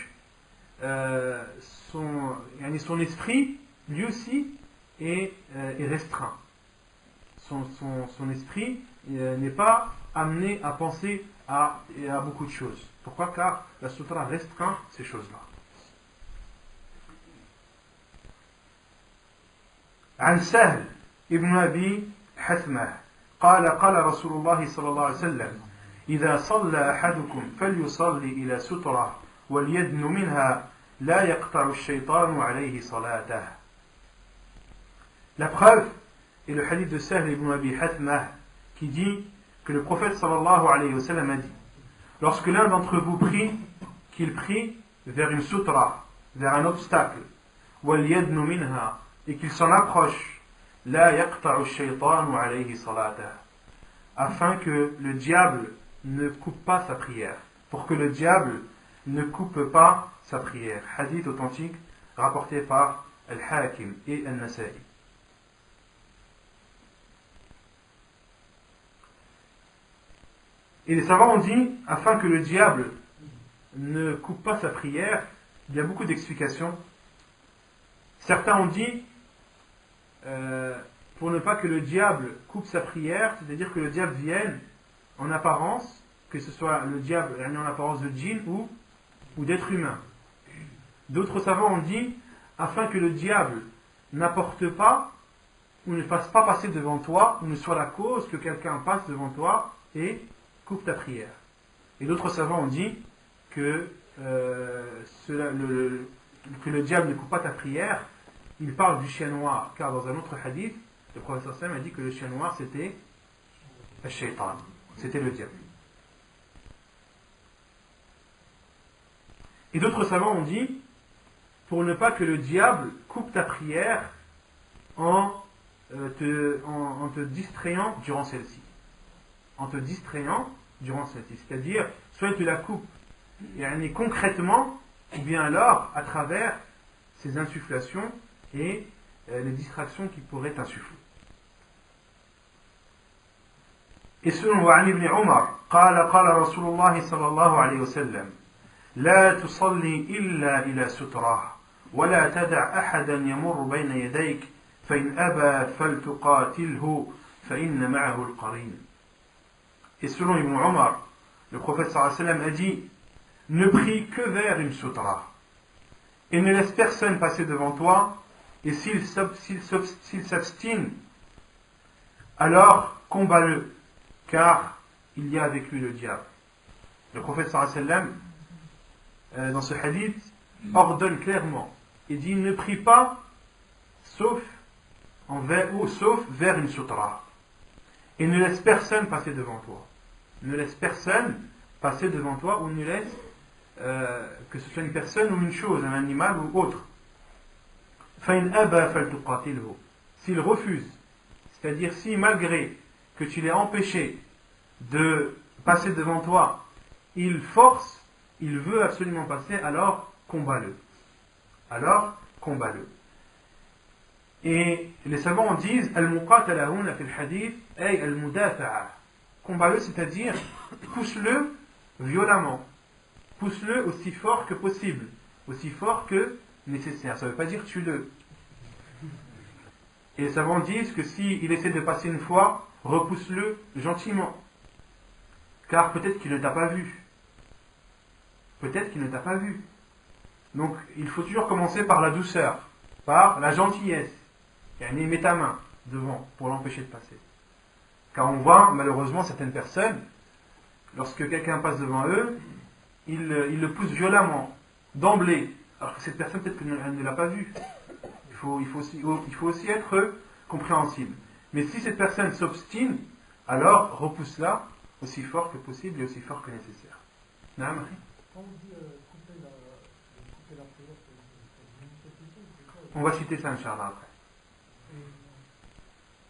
son esprit, lui aussi, est restreint. Son esprit n'est pas amené à penser à beaucoup de choses. Pourquoi? Car la sutra restreint ces choses-là. عن سهل ابن أبي حثمة قال قال رسول الله صلى الله عليه وسلم إذا صلى أحدكم فليصلي إلى سترة وليدن منها لا يقطع الشيطان عليه صلاته. La preuve est le hadith de Sahl ibn Abi Hathmah qui dit que le prophète sallallahu alayhi wa sallam a dit: lorsque l'un d'entre vous prie, qu'il prie vers une sutra, vers un obstacle, وَلْيَدْنُ مِنْهَا, et qu'il s'en approche, لَا يَقْطَعُ الشَّيْطَانُ عَلَيْهِ صَلَاتَهُ, afin que le diable ne coupe pas sa prière, pour que le diable ne coupe pas sa prière. Hadith authentique rapporté par Al-Hakim et Al-Nasa'i. Et les savants ont dit, afin que le diable ne coupe pas sa prière, il y a beaucoup d'explications. Certains ont dit, pour ne pas que le diable coupe sa prière, c'est-à-dire que le diable vienne en apparence, que ce soit le diable en apparence de djinn ou d'être humain. D'autres savants ont dit, afin que le diable n'apporte pas ou ne fasse pas passer devant toi, ou ne soit la cause que quelqu'un passe devant toi et coupe ta prière. Et d'autres savants ont dit que le diable ne coupe pas ta prière. Il parle du chien noir, car dans un autre hadith, le prophète sallam a dit que le chien noir c'était le shaitan, c'était le diable. Et d'autres savants ont dit, pour ne pas que le diable coupe ta prière en te distrayant durant celle-ci. En te distrayant durant celle-ci. C'est-à-dire, soit tu la coupes concrètement, ou bien alors à travers ces insufflations et les distractions qui pourraient t'insuffler. Et selon Ali ibn Umar, قال رسول الله صلى الله عليه وسلم لا تصلي إلا إلى سترة ولا تدع أحدا يمر بين يديك فإن أبى فلتقاتله فإن معه القرين. Et selon Ibn Umar, le prophète sallallahu alayhi wa sallam a dit: ne prie que vers une sutra et ne laisse personne passer devant toi, et s'il s'abstine, alors combat-le, car il y a avec lui le diable. Le prophète sallallahu alayhi wa sallam, dans ce hadith, ordonne clairement et dit: ne prie pas sauf vers une sutra, et ne laisse personne passer devant toi. Ne laisse personne passer devant toi, ou ne laisse que ce soit une personne ou une chose, un animal ou autre. S'il refuse, c'est-à-dire si malgré que tu l'aies empêché de passer devant toi, il force, il veut absolument passer, alors combat-le. Alors combat-le. Et les savants disent al-muqatala huna fil hadith ay al-mudafa'a. Combat-le, c'est-à-dire pousse-le violemment. Pousse-le aussi fort que possible, aussi fort que nécessaire. Ça ne veut pas dire tue-le. Et les savants disent que s'il essaie de passer une fois, repousse-le gentiment. Car peut-être qu'il ne t'a pas vu. Peut-être qu'il ne t'a pas vu. Donc il faut toujours commencer par la douceur, par la gentillesse. Et mets ta main devant pour l'empêcher de passer. Car on voit malheureusement certaines personnes, lorsque quelqu'un passe devant eux, ils le poussent violemment, d'emblée, alors que cette personne peut-être qu'elle ne l'a pas vu. Il faut aussi être compréhensible. Mais si cette personne s'obstine, alors repousse-la aussi fort que possible et aussi fort que nécessaire. Quand on dit couper la prière, On va citer ça, Inch'Allah, après.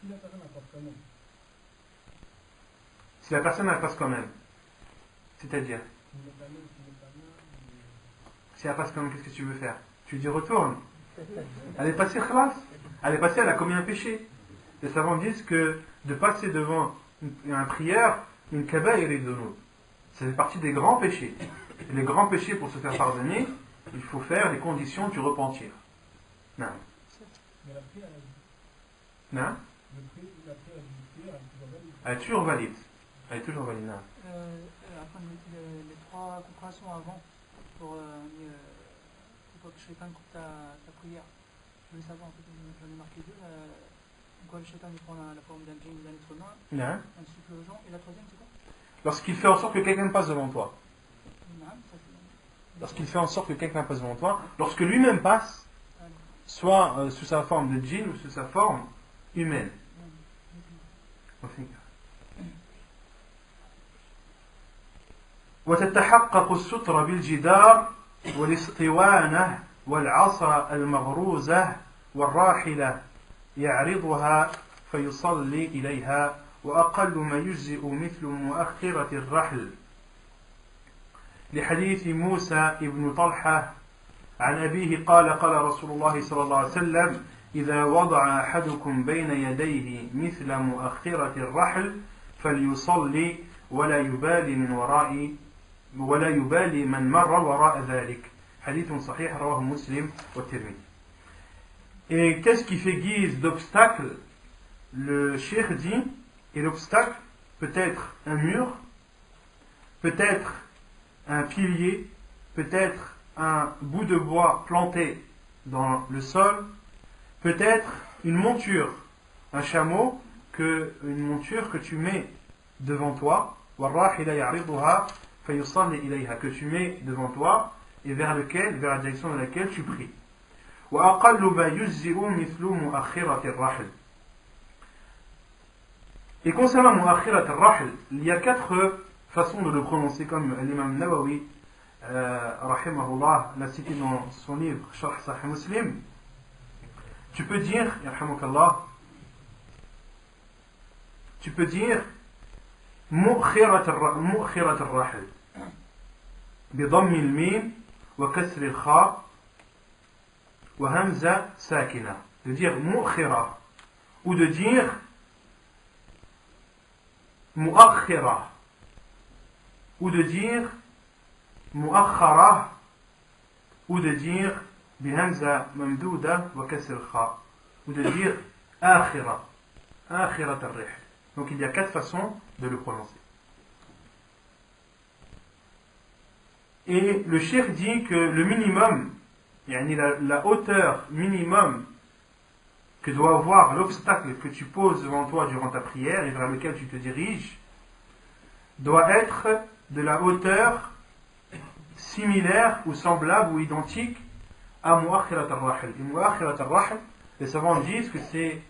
Si la personne n'a pas vraiment, Si la personne elle passe quand même, c'est-à-dire, si elle passe quand même, qu'est-ce que tu veux faire? Tu lui dis retourne. Elle est passée, khalas. Elle est passée, elle a commis un péché. Les savants disent que de passer devant une prière, une kabaïr et dunub, ça fait partie des grands péchés. Et les grands péchés, pour se faire pardonner, il faut faire les conditions du repentir. Non. Mais la prière, Non. Elle est toujours valide. Elle est toujours valide. Non. Après, les trois compréhensions avant, pour que chacun coupe ta prière, je voulais savoir, en fait, j'en ai marqué deux. Quoi, le shaitan il prend la forme d'un djinn, d'un être humain, Non. un souffle aux gens, et la troisième c'est quoi? Lorsqu'il fait en sorte que quelqu'un passe devant toi. Non, ça fait... Lorsqu'il fait en sorte que quelqu'un passe devant toi, lorsque lui-même passe, soit sous sa forme de djinn ou sous sa forme humaine. وتتحقق السترة بالجدار والاسطوانة والعصا المغروزة والراحلة يعرضها فيصلي إليها وأقل ما يجزئ مثل مؤخرة الرحل لحديث موسى ابن طلحة عن أبيه قال قال رسول الله صلى الله عليه وسلم إذا وضع أحدكم بين يديه مثل مؤخرة الرحل فليصلي ولا يبالي من مر وراء ذلك حديث صحيح رواه مسلم والترمذي. Et qu'est-ce qui fait guise d'obstacle? Le cheikh dit, et l'obstacle peut être un mur, peut être un pilier, peut être un bout de bois planté dans le sol, peut être une monture, un chameau, une monture que tu mets devant toi, que tu mets devant toi et vers la direction de laquelle tu pries. Et concernant mu'akhirat al-rahl, il y a 4 façons de le prononcer, comme l'imam Nawawi rahimahullah l'a cité dans son livre Sharh Sahih Muslim. Tu peux dire mu'akhirat al-rahl بضم الميم وكسر الخاء وهمزة ساكنة, de dire mu'khira ou de dire mu'akhira ou de dire mu'akhara ou de dire bihamza mamdouda wa kasr al-kha ou de dire akhirat al-rihl. Donc il y a 4 façons de le prononcer. Et le cheikh dit que le minimum, la hauteur minimum que doit avoir l'obstacle que tu poses devant toi durant ta prière et vers lequel tu te diriges, doit être de la hauteur similaire ou semblable ou identique à mu'akhirat al-rahl. Et mu'akhirat al-rahl, les savants disent que c'est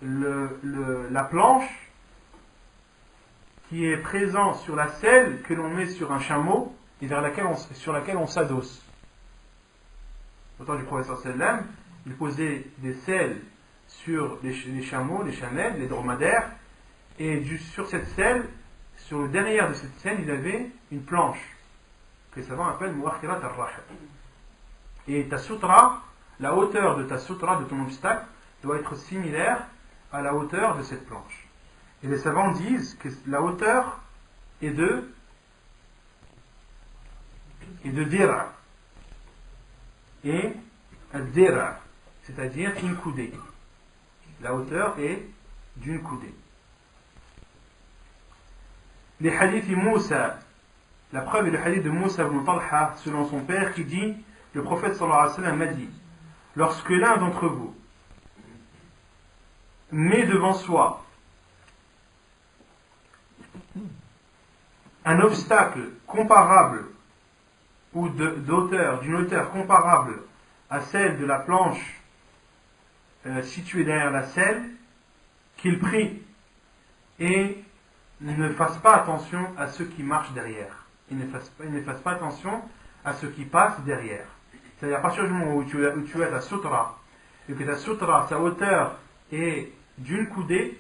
la planche qui est présente sur la selle que l'on met sur un chameau et sur laquelle on s'adosse. Au temps du professeur sallam, il posait des selles sur les chameaux, les chamelles, les dromadaires, et sur cette selle, sur le derrière de cette selle, il avait une planche que les savants appellent mu'akhirat al-rahl. Et ta sutra, la hauteur de ta sutra, de ton obstacle, doit être similaire à la hauteur de cette planche. Et les savants disent que la hauteur est de dira et dira, c'est-à-dire une coudée. La hauteur est d'une coudée. Les hadiths Moussa, la preuve est le hadith de Moussa ibn Talha selon son père qui dit, le prophète sallallahu alayhi wa sallam m'a dit, lorsque l'un d'entre vous met devant soi un obstacle comparable ou d'une hauteur comparable à celle de la planche située derrière la selle, qu'il prie et ne fasse pas attention à ceux qui marchent derrière. Il ne fasse pas attention à ceux qui passent derrière. C'est-à-dire à partir du moment où tu as ta sutra et que ta sutra, sa hauteur est d'une coudée,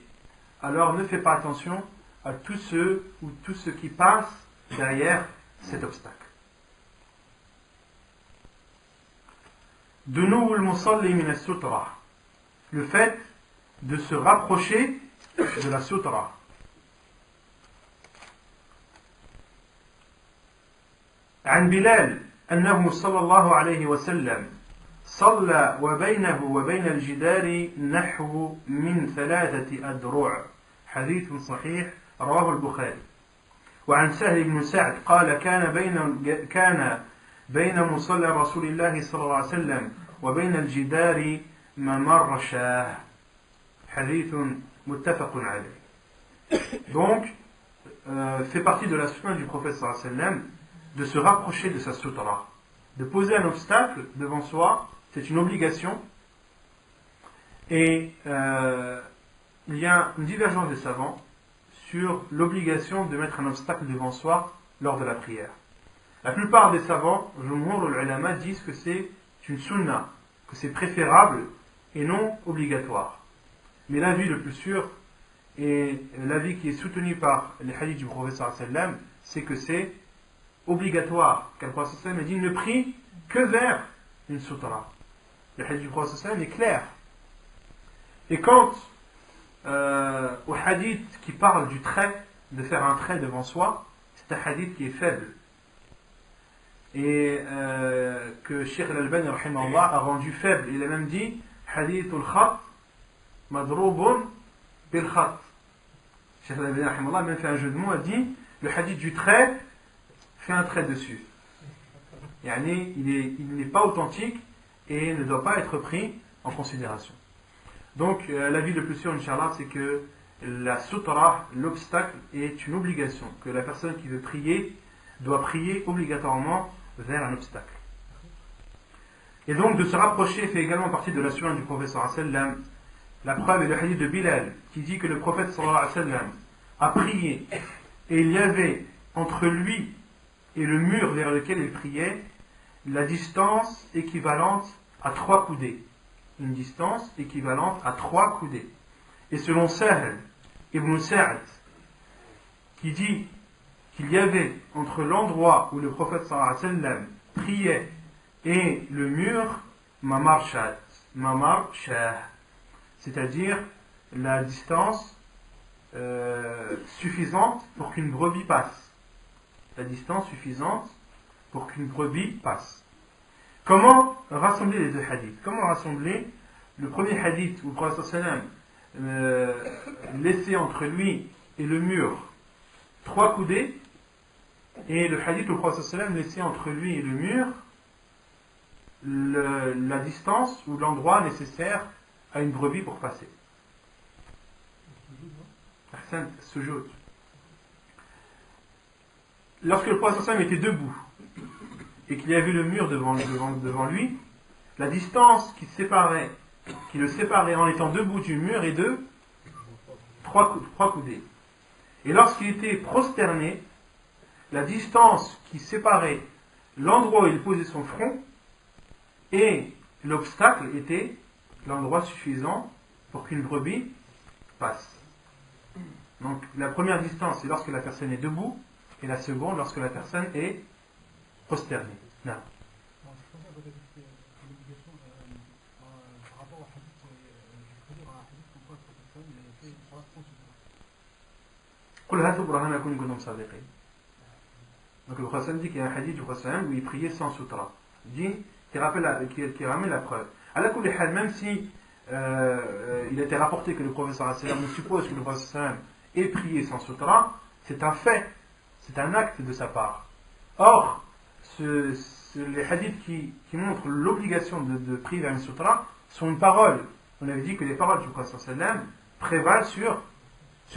alors ne fais pas attention à tous ceux ou tout ce qui passe derrière cet obstacle. Dunu'ul musalli min as-sutra, le fait de se rapprocher de la sutra. عن بلال أنه صلى الله عليه وسلم صلى وبينه وبين الجدار نحو من 3 أذرع حديث صحيح رواه البخاري. وعن سهل بن سعد قال كان بين مصلى رسول الله صلى الله عليه وسلم وبين الجدار ممر شاه حديث متفق عليه. Donc fait partie de la sunna du prophète sallallahu alayhi wa sallam de se rapprocher de sa sutra, de poser un obstacle devant soi, c'est une obligation. Et il y a une divergence des savants sur l'obligation de mettre un obstacle devant soi lors de la prière. La plupart des savants, jumhur ou ulama, disent que c'est une sunna, que c'est préférable et non obligatoire. Mais l'avis le plus sûr et l'avis qui est soutenu par les hadiths du prophète sallallahu alayhi wa sallam, c'est que c'est obligatoire, car le prophète sallallahu alayhi wa sallam dit ne prie que vers une sutra. Le hadith du prophète sallallahu alayhi wa sallam est clair. Et quant au hadith qui parle du trait, de faire un trait devant soi, c'est un hadith qui est faible. Et que Cheikh Al-Albani rahimahullah a rendu faible. Il a même dit hadith al-khat madroubun bil khat. Cheikh Al-Albani rahimahullah a même fait un jeu de mots, a dit le hadith du trait fait un trait dessus. Yani, il n'est pas authentique et ne doit pas être pris en considération. Donc l'avis le plus sûr, Inch'Allah, c'est que la sutra, l'obstacle, est une obligation, que la personne qui veut prier doit prier obligatoirement vers un obstacle. Et donc de se rapprocher fait également partie de la sunna du prophète sallallahu alayhi wa sallam. La preuve est le hadith de Bilal qui dit que le prophète sallallahu alayhi wa sallam a prié et il y avait entre lui et le mur vers lequel il priait la distance équivalente à 3 coudées. Une distance équivalente à 3 coudées. Et selon Sahl ibn Sa'd, qui dit qu'il y avait entre l'endroit où le prophète sallallahu alayhi wa sallam priait et le mur, mamar shah, c'est-à-dire la distance suffisante pour qu'une brebis passe. La distance suffisante pour qu'une brebis passe. Comment rassembler les deux hadiths? Comment rassembler le premier hadith où le prophète sallallahu alayhi wa sallam laissait entre lui et le mur 3 coudées, et le hadith où le prophète sallallahu alayhi wa sallam laissait entre lui et le mur la distance ou l'endroit nécessaire à une brebis pour passer. Ahsan, sujoud. Lorsque le prophète sallallahu alayhi wa sallam était debout et qu'il y avait le mur devant lui, la distance qui le séparait en étant debout du mur est de 3 coudées. Et lorsqu'il était prosterné, la distance qui séparait l'endroit où il posait son front et l'obstacle était l'endroit suffisant pour qu'une brebis passe. Donc la première distance, c'est lorsque la personne est debout, et la seconde, lorsque la personne est prosternée. Non. Donc le Khassan dit qu'il y a un hadith du Khassan où il priait sans sutra. Il dit, qui ramène la preuve. Même si il a été rapporté que le professeur sallam suppose que le professeur sallam ait prié sans sutra, c'est un fait, c'est un acte de sa part. Or, les hadiths qui montrent l'obligation de prier vers une sutra sont une parole. On avait dit que les paroles du professeur sallam prévalent sur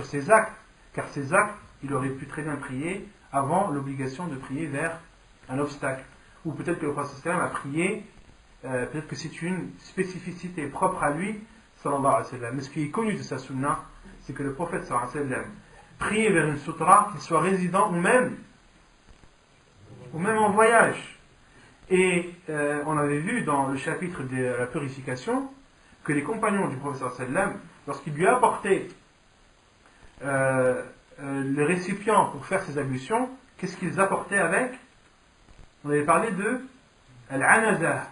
ses actes, car ces actes, il aurait pu très bien prier avant l'obligation de prier vers un obstacle. Ou peut-être que le prophète sallam a prié, peut-être que c'est une spécificité propre à lui, sallallahu alayhi wa sallam. Mais ce qui est connu de sa sunna, c'est que le prophète sallallahu alayhi wa sallam priait vers une sutra, qu'il soit résident ou même en voyage. Et on avait vu dans le chapitre de la purification que les compagnons du prophète sallallahu alayhi wa sallam, lorsqu'ils lui apportaient le récipient pour faire ces ablutions, qu'est-ce qu'ils apportaient avec? On avait parlé de Al-Anaza.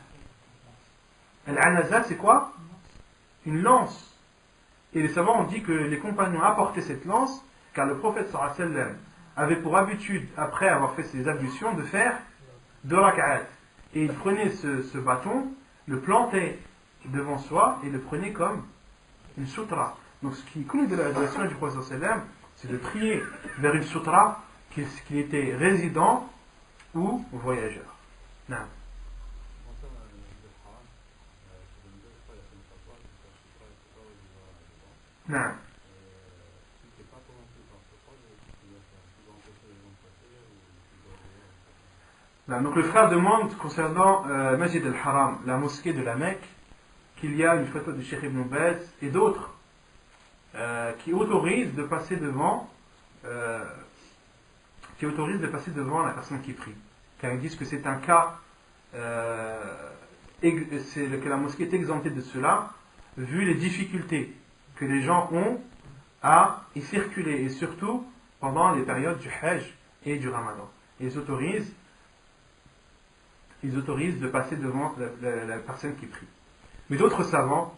Al-Anaza, c'est quoi? Une lance. Et les savants ont dit que les compagnons apportaient cette lance, car le prophète sallallahu alayhi wa sallam avait pour habitude, après avoir fait ses ablutions, de faire 2 rak'at. Et il prenait ce bâton, le plantait devant soi et le prenait comme une sutra. Donc ce qui coule de la sunna du prophète sallallahu alayhi wa sallam, c'est de prier vers une sutra qui était résident ou voyageur. Non. Non. Donc le frère demande concernant Masjid al-Haram, la mosquée de la Mecque, qu'il y a une photo de Cheikh Ibn Baz et d'autres qui autorisent de passer devant la personne qui prie. Car ils disent que c'est un cas que la mosquée est exemptée de cela, vu les difficultés que les gens ont à y circuler, et surtout pendant les périodes du Hajj et du Ramadan. Et ils autorisent de passer devant la personne qui prie. Mais d'autres savants,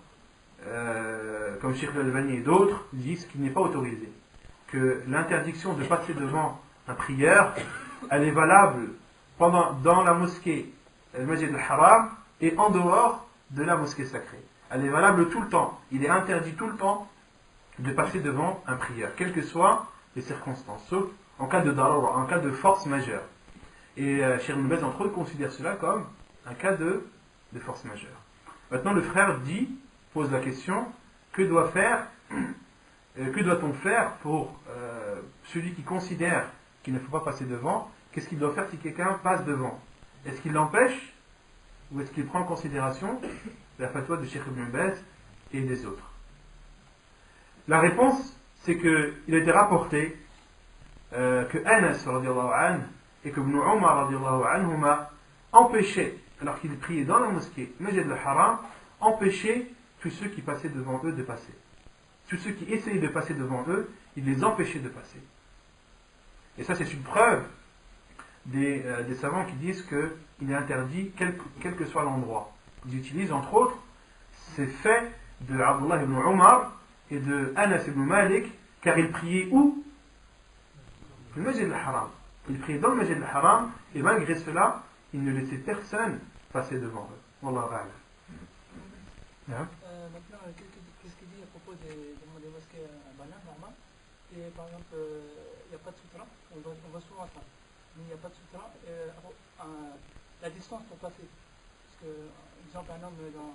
comme Cheikh Al-Albani et d'autres, disent qu'il n'est pas autorisé. Que l'interdiction de passer devant un prieur, elle est valable dans la mosquée Al-Masjid al-Haram et en dehors de la mosquée sacrée. Elle est valable tout le temps. Il est interdit tout le temps de passer devant un prieur, quelles que soient les circonstances, sauf en cas de darura, en cas de force majeure. Et Cheikh Ibn Baz, entre autres, considère cela comme un cas de force majeure. Maintenant, le frère pose la question, que doit-on faire pour celui qui considère qu'il ne faut pas passer devant? Qu'est-ce qu'il doit faire si quelqu'un passe devant? Est-ce qu'il l'empêche ou est-ce qu'il prend en considération la fatwa de Cheikh Ibn Baz et des autres? La réponse, c'est qu'il a été rapporté que Anas radiallahu anhu et que Ibn Umar radiallahu anhuma empêchaient, alors qu'ils priaient dans la mosquée Masjid al-Haram, empêchaient tous ceux qui passaient devant eux de passer. Tous ceux qui essayaient de passer devant eux, ils les empêchaient de passer. Et ça, c'est une preuve des savants qui disent qu'il est interdit quel que soit l'endroit. Ils utilisent entre autres ces faits de Abdullah ibn Umar et de Anas ibn Malik, car ils priaient où? Le Masjid al-Haram. Ils priaient dans le Masjid al-Haram et malgré cela, ils ne laissaient personne passer devant eux. Wallahu a'lam. Maintenant, qu'est-ce qu'il dit à propos des mosquées banales, normales? Et par exemple, il n'y a pas de sutra, on va souvent ça, mais il n'y a pas de sutra. La distance pour passer, parce que, par exemple, un homme dans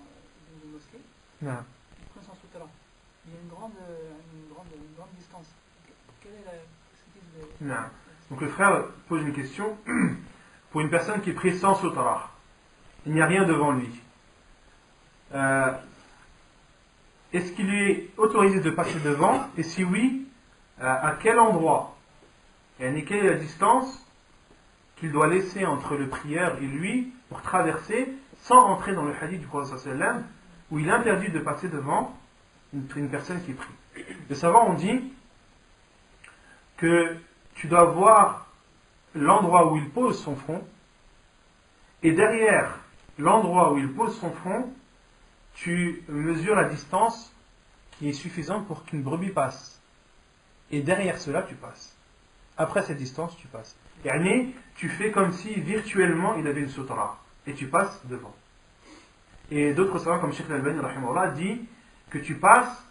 une mosquée, il prend son sutra. Il y a une grande distance. Quelle est la... Donc le frère pose une question. Pour une personne qui prie sans sutra, il n'y a rien devant lui. Est-ce qu'il est autorisé de passer devant? Et si oui, à quel endroit? Et quelle est la distance qu'il doit laisser entre le prieur et lui pour traverser sans entrer dans le hadith du prophète sallallahu alayhi wa sallam où il est interdit de passer devant une personne qui prie? Les savants ont dit que tu dois voir l'endroit où il pose son front et derrière l'endroit où il pose son front, tu mesures la distance qui est suffisante pour qu'une brebis passe. Et derrière cela, tu passes. Après cette distance, tu passes. Et tu fais comme si virtuellement il avait une sutra. Et tu passes devant. Et d'autres savants comme Cheikh Al-Albani rahimahullah dit que tu passes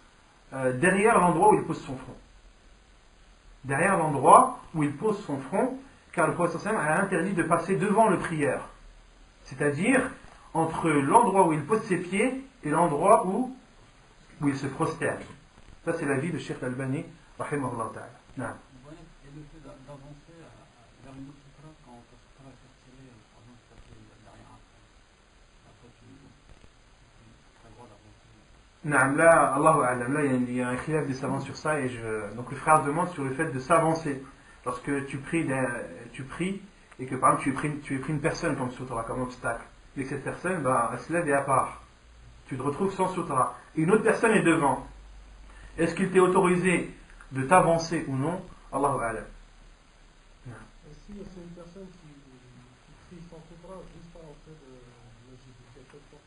derrière l'endroit où il pose son front. Derrière l'endroit où il pose son front, car le prophète sallallahu alayhi wa sallam a interdit de passer devant le prieur. C'est-à-dire entre l'endroit où il pose ses pieds et l'endroit où il se prosterne. Ça, c'est l'avis de Cheikh Al-Albani rahimahullah ta'ala. Non. Et le fait d'avancer vers une autre sutra, quand ta sutra est retirée, par exemple, tu as fait derrière après tu as le droit d'avancer. Là, Allahu a'lam, là il y a un khilaf des savants sur ça, donc le frère demande sur le fait de s'avancer. Lorsque tu pries et que par exemple tu es pris une personne comme sutra, comme obstacle, et que cette personne, elle se lève et à part. Tu te retrouves sans sutra. Et une autre personne est devant. Est-ce qu'il t'est autorisé de t'avancer ou non? Allahu a'lam. Si c'est une personne qui prie sans sutra, juste pas en fait de logique, quelque sorte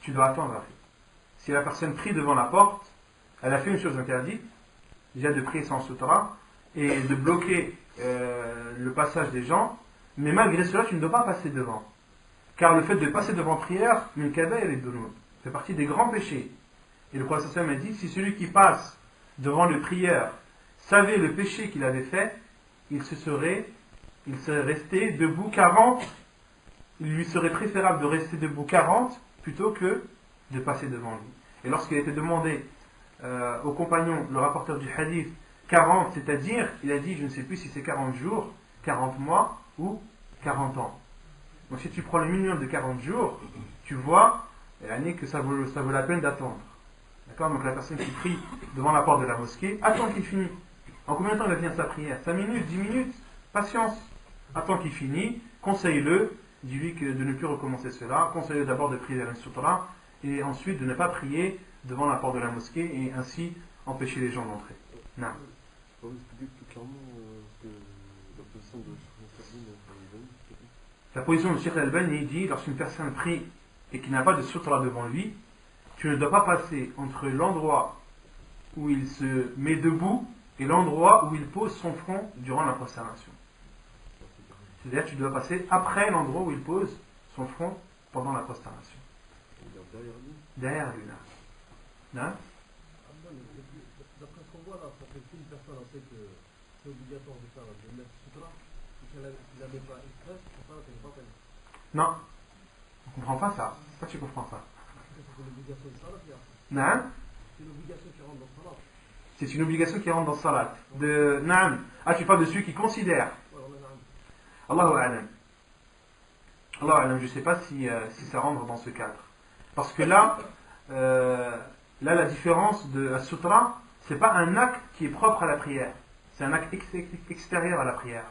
Tu dois attendre. Si la personne prie devant la porte, elle a fait une chose interdite, déjà de prier sans sutra et de bloquer le passage des gens, mais malgré cela, tu ne dois pas passer devant. Car le fait de passer devant prière, min kaba'ir ad-dunub, fait partie des grands péchés. Et le prophète sallallahu alayhi wa sallam a dit, si celui qui passe devant le prieur savait le péché qu'il avait fait, il serait resté debout 40, il lui serait préférable de rester debout 40 plutôt que de passer devant lui. Et lorsqu'il a été demandé au compagnon, le rapporteur du hadith, 40, c'est-à-dire, il a dit, je ne sais plus si c'est 40 jours, 40 mois ou 40 ans. Donc si tu prends le minimum de 40 jours, tu vois que ça vaut la peine d'attendre. D'accord? Donc la personne qui prie devant la porte de la mosquée, attends qu'il finisse. En combien de temps il va finir sa prière? 5 minutes, 10 minutes? Patience. Attends qu'il finisse, conseille-le, dis-lui de ne plus recommencer cela, conseille-le d'abord de prier vers une sutra, et ensuite de ne pas prier devant la porte de la mosquée, et ainsi empêcher les gens d'entrer. Non. Vous expliquer plus clairement que la position de La position de Cheikh Al-Albani dit, lorsqu'une personne prie et qu'il n'a pas de sutra devant lui, tu ne dois pas passer entre l'endroit où il se met debout et l'endroit où il pose son front durant la prosternation. C'est-à-dire que tu dois passer après l'endroit où il pose son front pendant la prosternation. Derrière lui, là. D'après ce qu'on voit là, ça fait qu'une personne en fait que c'est obligatoire de faire de mettre sutra, et qu'elle n'avait pas express, c'est pas qu'elle n'est pas peine. Non, on ne comprend pas ça. Pourquoi tu comprends ça? C'est une obligation de salat, Non. c'est une obligation qui rentre dans salat. C'est une obligation qui rentre dans salat. Tu parles de celui qui considère. Allahu a'lam. Allahu a'lam, je ne sais pas si ça rentre dans ce cadre. Parce que là, la différence de la sutra, c'est pas un acte qui est propre à la prière. C'est un acte extérieur à la prière.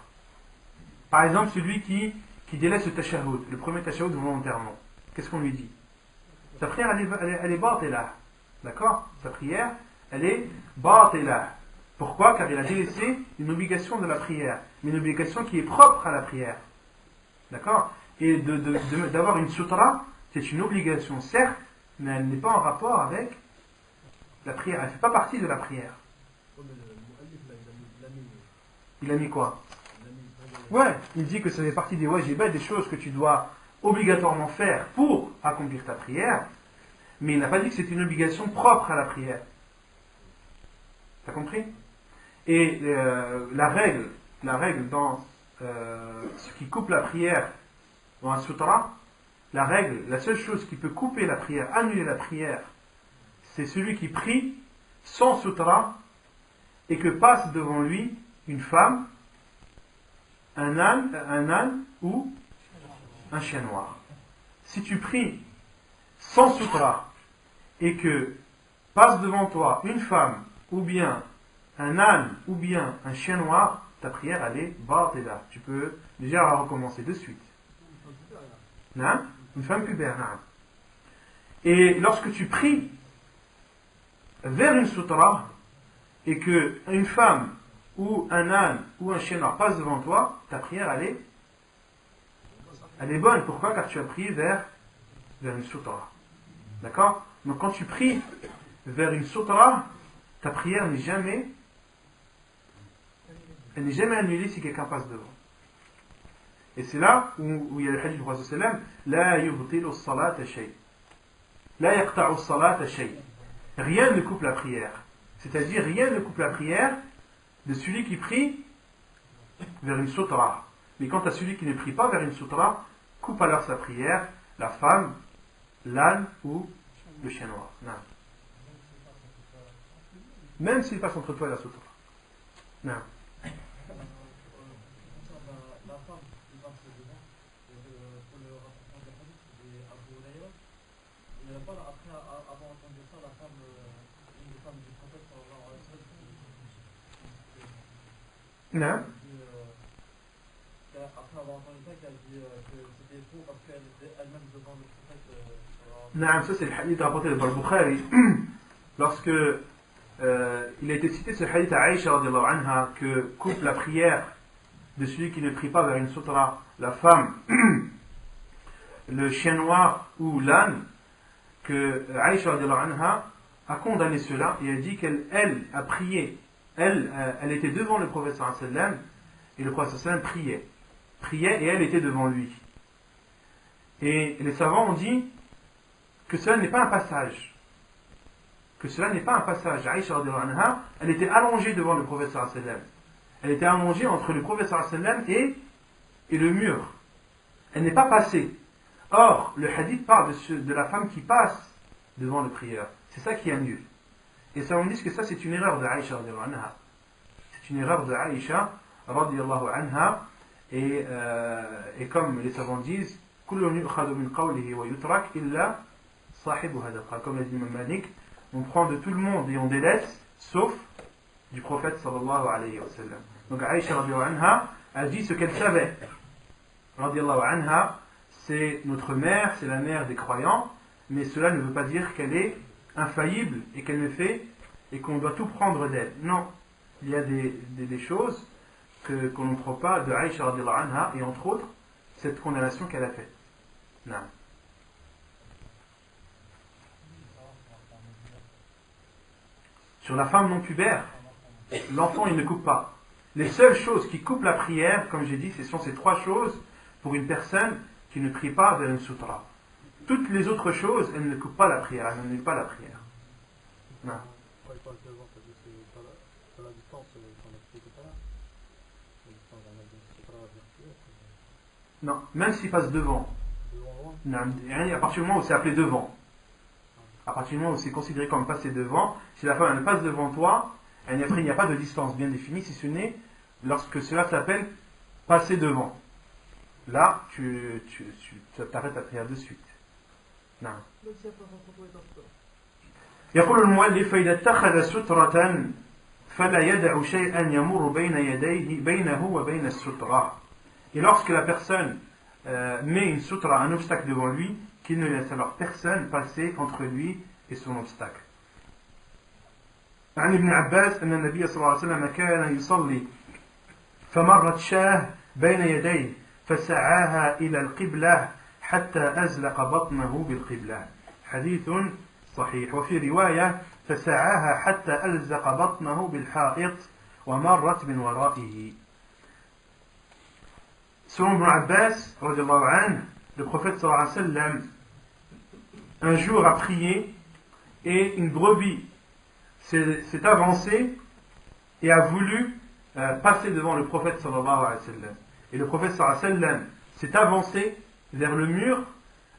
Par exemple, celui qui délaisse le tashahhud, le premier tashahhud volontairement. Qu'est-ce qu'on lui dit? Sa prière, elle est batila. D'accord? Sa prière, elle est batila. Pourquoi? Car il a délaissé une obligation de la prière, mais une obligation qui est propre à la prière. D'accord? Et d'avoir une sutra, c'est une obligation, certes, mais elle n'est pas en rapport avec la prière. Elle ne fait pas partie de la prière. Il a mis quoi? Ouais, il dit que ça fait partie des wajibat, des choses que tu dois obligatoirement faire pour accomplir ta prière, mais il n'a pas dit que c'était une obligation propre à la prière. T'as compris? Et la règle dans ce qui coupe la prière dans un sutra, la seule chose qui peut couper la prière, annuler la prière, c'est celui qui prie sans sutra et que passe devant lui une femme, un âne ou un chien noir. Si tu pries sans sutra et que passe devant toi une femme ou bien un âne ou bien un chien noir, ta prière elle est batila. Tu peux déjà la recommencer de suite. Non? Une femme pubère. Non. Et lorsque tu pries vers une sutra et que une femme ou un âne ou un chien noir passe devant toi, ta prière elle est bonne. Pourquoi? Car tu as prié vers une sutra. D'accord? Donc quand tu pries vers une sutra, ta prière n'est jamais annulée si quelqu'un passe devant. Et c'est là où il y a le hadith du Prophète sallam, la yubtilu as-salata shay. La yaqta'u as-salata shay. Rien ne coupe la prière. C'est-à-dire rien ne coupe la prière de celui qui prie vers une sutra. Mais quant à celui qui ne prie pas vers une sutra, coupe alors sa prière, la femme, l'âne ou le chien noir. Non. Même s'il passe entre toi et la sutra. Non. Non. Après avoir entendu ça, qui a dit que c'était faux parce qu'elle était elle-même devant le prophète. Non, ça c'est le hadith rapporté par le Bukhari. Lorsque il a été cité ce hadith à Aïcha radiallahu anha que coupe la prière de celui qui ne prie pas vers une sutra, la femme, le chien noir ou l'âne, que Aïcha radiallahu anha a condamné cela et a dit qu'elle a prié. Elle était devant le prophète sallallahu alayhi wa sallam et le prophète sallallahu alayhi wa sallam priait et elle était devant lui. Et les savants ont dit que cela n'est pas un passage. Que cela n'est pas un passage. Aïcha radiallahu anha, elle était allongée devant le prophète sallallahu alayhi wa sallam. Elle était allongée entre le prophète sallallahu alayhi wa sallam et le mur. Elle n'est pas passée. Or, le hadith parle de la femme qui passe devant le prieur. C'est ça qui annule. Et ça, on dit que ça, c'est une erreur de Aïcha radiallahu anha. C'est une erreur de Aïcha radiallahu anha. Et comme les savants disent, comme l'a dit Imam Malik, on prend de tout le monde et on délaisse, sauf du prophète sallallahu alayhi wa sallam. Donc Aïcha radiallahu anha a dit ce qu'elle savait. Radiallahu anha, c'est notre mère, c'est la mère des croyants, mais cela ne veut pas dire qu'elle est infaillible et qu'elle ne fait et qu'on doit tout prendre d'elle. Non, il y a des choses qu'on ne prend pas de Aïcha radiallahu anha et entre autres cette condamnation qu'elle a faite. Non. Sur la femme non pubère, l'enfant il ne coupe pas. Les seules choses qui coupent la prière, comme j'ai dit, ce sont ces trois choses pour une personne qui ne prie pas vers une sutra. Toutes les autres choses, elles ne coupent pas la prière, elles n'annulent pas la prière. Non. Non, même s'il passe devant. Non, à partir du moment où c'est appelé devant. À partir du moment où c'est considéré comme passer devant, si la femme elle passe devant toi, après il n'y a pas de distance bien définie, si ce n'est lorsque cela s'appelle passer devant. Là, tu t'arrêtes ta prière de suite. Non. يقول المؤلف فإذا اتخذ سترة فلا يدع شيئا يمر بين يديه بينه وبين السترة. Et lorsque la personne met une sutra, un obstacle devant lui, qu'il ne laisse alors personne passer entre lui et son obstacle. عن ابن عباس أن النبي صلى الله عليه وسلم كان يصلي فمرت شاة بين يديه فسعاها إلى القبلة حتى أزلق بطنه بالقبلة. حديث صحيح. وفي رواية فسعاها حتى ألزق بطنه بالحائط ومرت من ورائه. Selon Ibn Abbas, le prophète sallallahu alayhi wa sallam, un jour a prié et une brebis s'est avancée et a voulu passer devant le prophète sallallahu alayhi wa sallam. Et le prophète sallallahu alayhi wa sallam s'est avancé vers le mur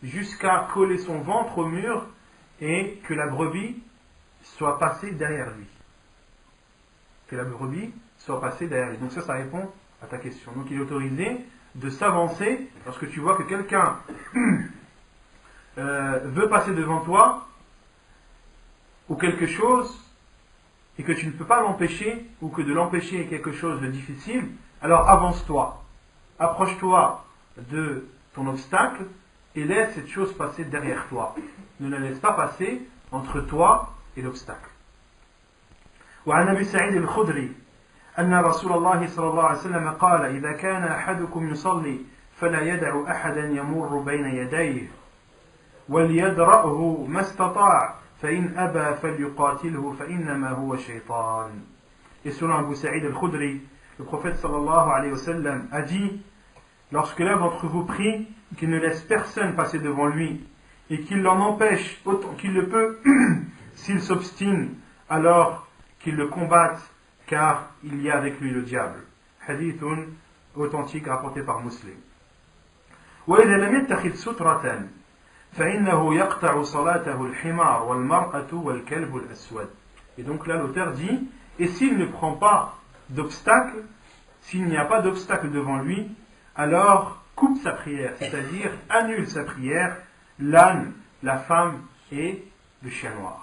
jusqu'à coller son ventre au mur et que la brebis soit passée derrière lui. Que la brebis soit passée derrière lui. Donc ça répond à ta question. Donc il est autorisé de s'avancer lorsque tu vois que quelqu'un veut passer devant toi ou quelque chose et que tu ne peux pas l'empêcher ou que de l'empêcher est quelque chose de difficile, alors avance-toi, approche-toi de ton obstacle et laisse cette chose passer derrière toi. Ne la laisse pas passer entre toi et l'obstacle. وعن أبي سعيد الخدري أن رسول الله صلى الله عليه وسلم قال إذا كان أحدكم يصلي فلا يدع أحدا يمر بين يديه وليدرأه ما استطاع فإن أبى فليقاتله فإنما هو شيطان. Et selon Abu Sa'id al-Khudri, le prophète sallallahu alayhi wa sallam a dit, lorsque l'un d'entre vous prie, qu'il ne laisse personne passer devant lui et qu'il l'en empêche autant qu'il le peut, s'il s'obstine, alors qu'il le combatte, car il y a avec lui le diable. Hadith authentique rapporté par Muslim. وإذا لم يتخذ سترة فإنه يقطع صلاته الحمار والمرأة والكلب الأسود. Et donc là l'auteur dit, et s'il ne prend pas d'obstacle, s'il n'y a pas d'obstacle devant lui, alors coupe sa prière, c'est-à-dire annule sa prière, l'âne, la femme et le chien noir.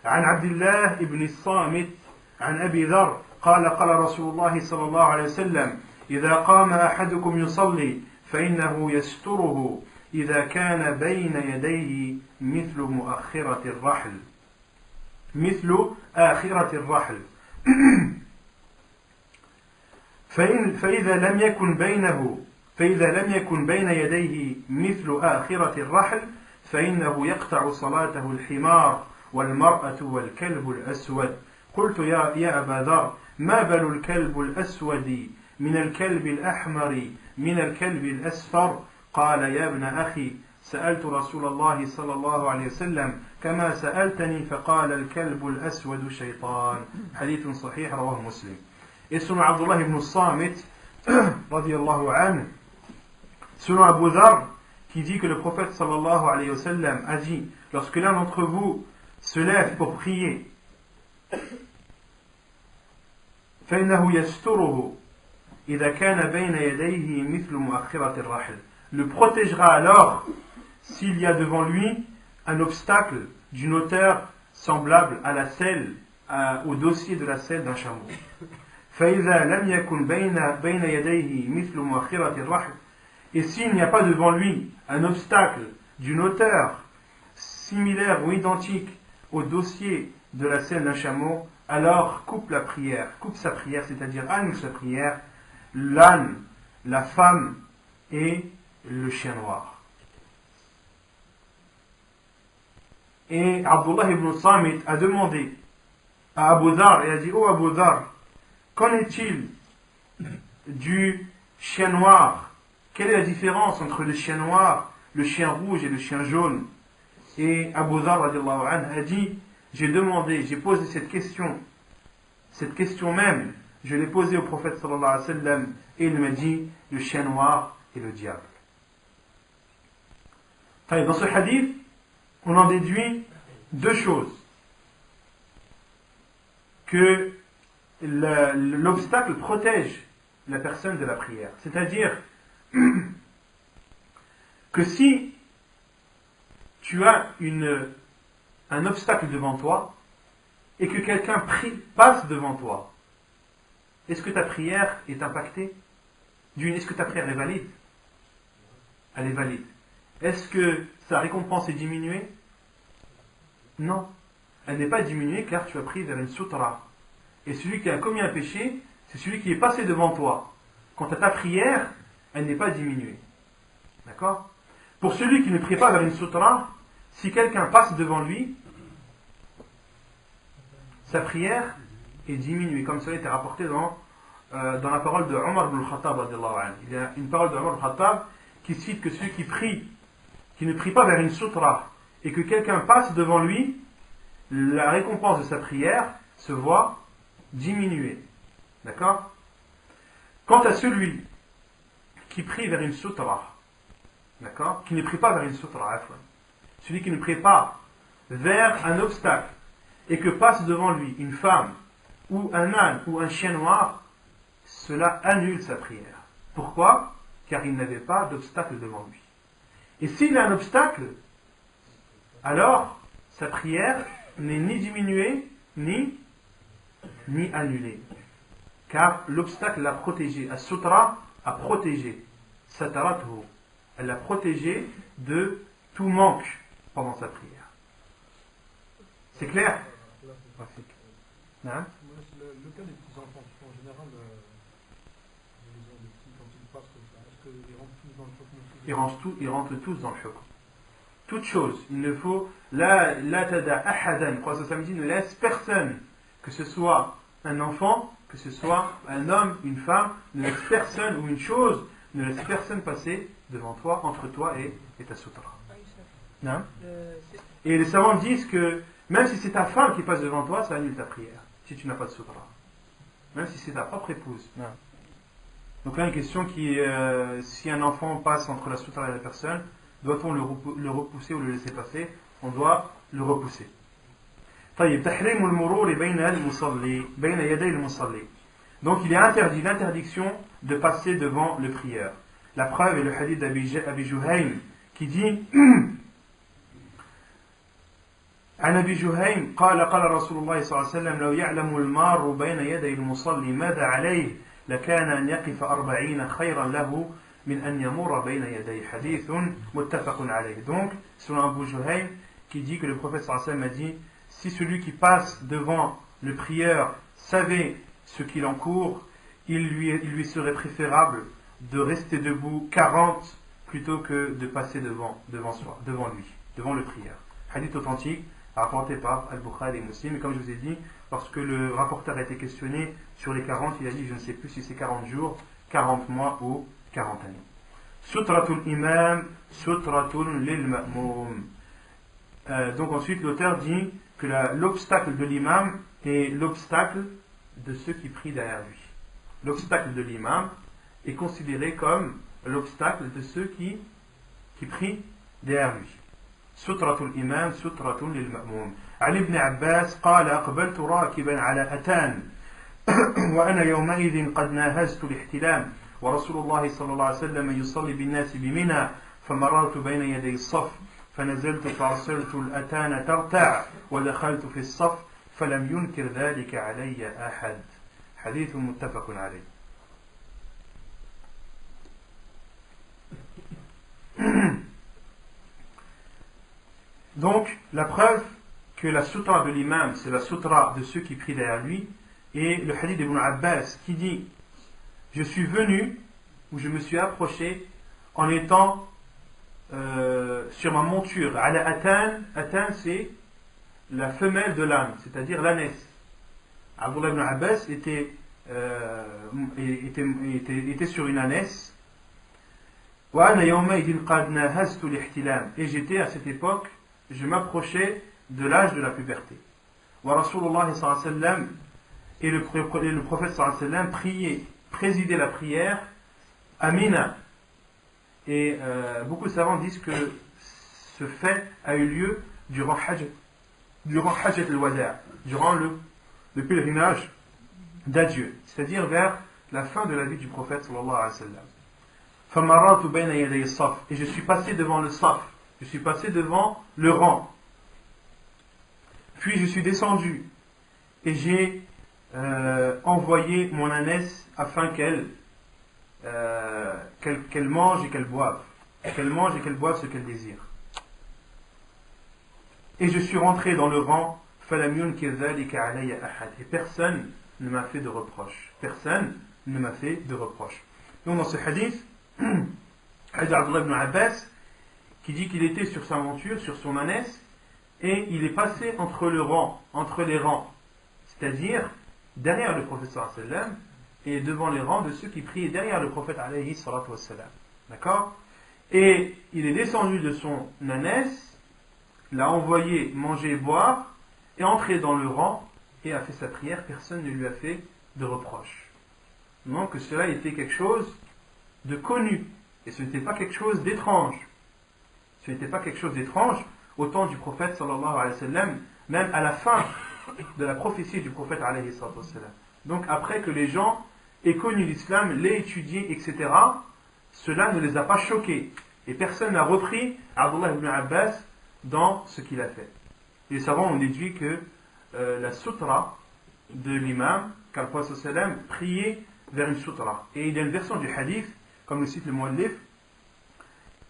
عن عبد الله بن الصامت عن أبي ذر قال قال رسول الله صلى الله عليه وسلم إذا قام أحدكم يصلي فإنه يستره إذا كان بين يديه مثل مؤخرة الرحل. مثل آخرة الرحل فإذا لم يكن بين يديه مثل آخرة الرحل فإنه يقطع صلاته الحمار والمرأة والكلب الأسود. قلت يا أبا ذر ما بل الكلب الأسود من الكلب الأحمر من الكلب الأصفر؟ قال يا ابن أخي سألت رسول الله صلى الله عليه وسلم كما سألتني فقال الكلب الأسود شيطان. حديث صحيح رواه مسلم. Et selon Abdullah ibn Samit radiyallahu anhu, selon Abu Dhar, qui dit que le prophète sallallahu alayhi wa sallam a dit, lorsque l'un d'entre vous se lève pour prier, فإنه يستره إذا كان بين يديه مثل مؤخرة الرحل, le protégera alors s'il y a devant lui un obstacle d'une hauteur semblable à la selle, au dossier de la selle d'un chameau. فإذا لم يكن بين يديه مثل مؤخرة الرحل, et s'il n'y a pas devant lui un obstacle d'une hauteur similaire ou identique au dossier de la selle d'un chameau, alors coupe sa prière, c'est-à-dire annule sa prière, l'âne, la femme et le chien noir. Et Abdullah ibn Samit a demandé à Abu Dhar et a dit: Oh Abu Dhar, qu'en est-il du chien noir? Quelle est la différence entre le chien noir, le chien rouge et le chien jaune? Et Abu Dhar radiallahu anhu a dit: j'ai posé cette question même, je l'ai posée au prophète sallallahu alayhi wa sallam, et il m'a dit: le chien noir et le diable. Dans ce hadith, on en déduit deux choses. Que l'obstacle protège la personne de la prière. C'est-à-dire que si tu as un obstacle devant toi et que quelqu'un passe devant toi, est-ce que ta prière est impactée? Est-ce que ta prière est valide? Elle est valide. Est-ce que sa récompense est diminuée? Non. Elle n'est pas diminuée car tu as pris vers une sutra. Et celui qui a commis un péché, c'est celui qui est passé devant toi. Quant à ta prière, elle n'est pas diminuée. D'accord? Pour celui qui ne prie pas vers une sutra, si quelqu'un passe devant lui, sa prière est diminuée. Comme cela a été rapporté dans la parole de Omar ibn al-Khattab. Il y a une parole de Omar ibn al-Khattab qui cite que celui qui ne prie pas vers une sutra, et que quelqu'un passe devant lui, la récompense de sa prière se voit diminuer. D'accord? Quant à celui qui prie vers une sutra, d'accord? Qui ne prie pas vers une sutra, celui qui ne prie pas vers un obstacle et que passe devant lui une femme ou un âne ou un chien noir, cela annule sa prière. Pourquoi? Car il n'avait pas d'obstacle devant lui. Et s'il a un obstacle, alors sa prière n'est ni diminuée ni annulée. Car l'obstacle l'a protégé. As-sutra a protégé. Satarathu. Elle l'a protégé de tout manque pendant sa prière. C'est clair? Le cas des petits enfants, en général, les petits, quand ils passent comme ça, est-ce qu'ils rentrent tous dans le choc? Ils rentrent tous dans le choc. Toute chose, il ne faut la tada ahadan, le samedi ne laisse personne, que ce soit un enfant, que ce soit un homme, une femme, ne laisse personne, ou une chose, ne laisse personne passer devant toi, entre toi et ta sutra. Non? Et les savants disent que même si c'est ta femme qui passe devant toi, ça annule ta prière, si tu n'as pas de sutra. Même si c'est ta propre épouse. Non. Donc là, une question qui est, si un enfant passe entre la sutra et la personne, doit-on le repousser ou le laisser passer? On doit le repousser. طيب تحريم المرور بين يدي المصلي. Donc il est interdit, l'interdiction de passer devant le prieur. La preuve est le hadith d'Abi Juhaym qui dit عن أبي جهيم قال رسول الله صلى الله عليه وسلم لو يعلم المار بين يدي المصلي ماذا عليه لكان أن يقف 40 خيرا له من أن يمر بين يدي حديث متفق عليه. Donc selon Abu Juhaym qui dit que le prophète sallallahu alayhi wa sallam a dit: si celui qui passe devant le prieur savait ce qu'il encourt, il lui serait préférable de rester debout 40 plutôt que de passer devant lui, devant le prieur. Hadith authentique rapporté par Al-Bukhari et Muslim. Et comme je vous ai dit, lorsque le rapporteur a été questionné sur les 40, il a dit je ne sais plus si c'est 40 jours, 40 mois ou 40 années. Sutratul imam, sutratul lil ma'moum. Donc ensuite l'auteur dit que l'obstacle de l'imam est l'obstacle de ceux qui prient derrière lui. L'obstacle de l'imam est considéré comme l'obstacle de ceux qui prient derrière lui. سترة الإمام سترة للمأموم. عن ابن عباس قال أقبلت راكبا على أتان وأنا يومئذ قد ناهزت الاحتلام ورسول الله صلى الله عليه وسلم يصلي بالناس بمنى فمررت بين يدي الصف فنزلت فعصرت الأتان ترتع ودخلت في الصف فلم ينكر ذلك علي أحد. حديث متفق عليه. Donc, la preuve que la sutra de l'imam, c'est la sutra de ceux qui prient derrière lui, et le hadith d'Ibn Abbas qui dit je suis venu, ou je me suis approché, en étant sur ma monture. Ala atan, atan c'est la femelle de l'âne, c'est-à-dire l'ânesse. Abdullah ibn Abbas était sur une ânesse. Et j'étais à cette époque, je m'approchais de l'âge de la puberté. Et le prophète sallallahu alayhi wa sallam présidait la prière à Mina. Et beaucoup de savants disent que ce fait a eu lieu durant Hajj al-Wada', durant le pèlerinage d'adieu, c'est-à-dire vers la fin de la vie du prophète sallallahu alayhi wa sallam. فَمَرَّتُ بَيْنَ يَدَيِ الصَّفْ. Et je suis passé devant le saf, je suis passé devant le rang. Puis je suis descendu et j'ai envoyé mon ânesse afin qu'elle mange et qu'elle boive. Qu'elle mange et qu'elle boive ce qu'elle désire. Et je suis rentré dans le rang. Et personne ne m'a fait de reproche. Personne ne m'a fait de reproche. Donc dans ce hadith, hadith Abdullah ibn Abbas, qui dit qu'il était sur sa monture, sur son ânesse, et il est passé entre les rangs, c'est-à-dire derrière le prophète sallallahu alayhi wa sallam et devant les rangs de ceux qui prient derrière le prophète alayhi salatu wa sallam. D'accord? Et il est descendu de son ânesse, l'a envoyé manger et boire, est entré dans le rang et a fait sa prière. Personne ne lui a fait de reproche. Donc que cela était quelque chose de connu et ce n'était pas quelque chose d'étrange. Ce n'était pas quelque chose d'étrange au temps du prophète sallallahu alayhi wa sallam, même à la fin de la prophétie du prophète alayhi salatu wa sallam. Donc après que les gens aient connu l'islam, l'aient étudié, etc., cela ne les a pas choqués. Et personne n'a repris Abdullah ibn Abbas dans ce qu'il a fait. Les savants ont déduit que la sutra de l'imam, car le prophète sallallahu alayhi wa sallam priait vers une sutra. Et il y a une version du hadith, comme le cite le muallif,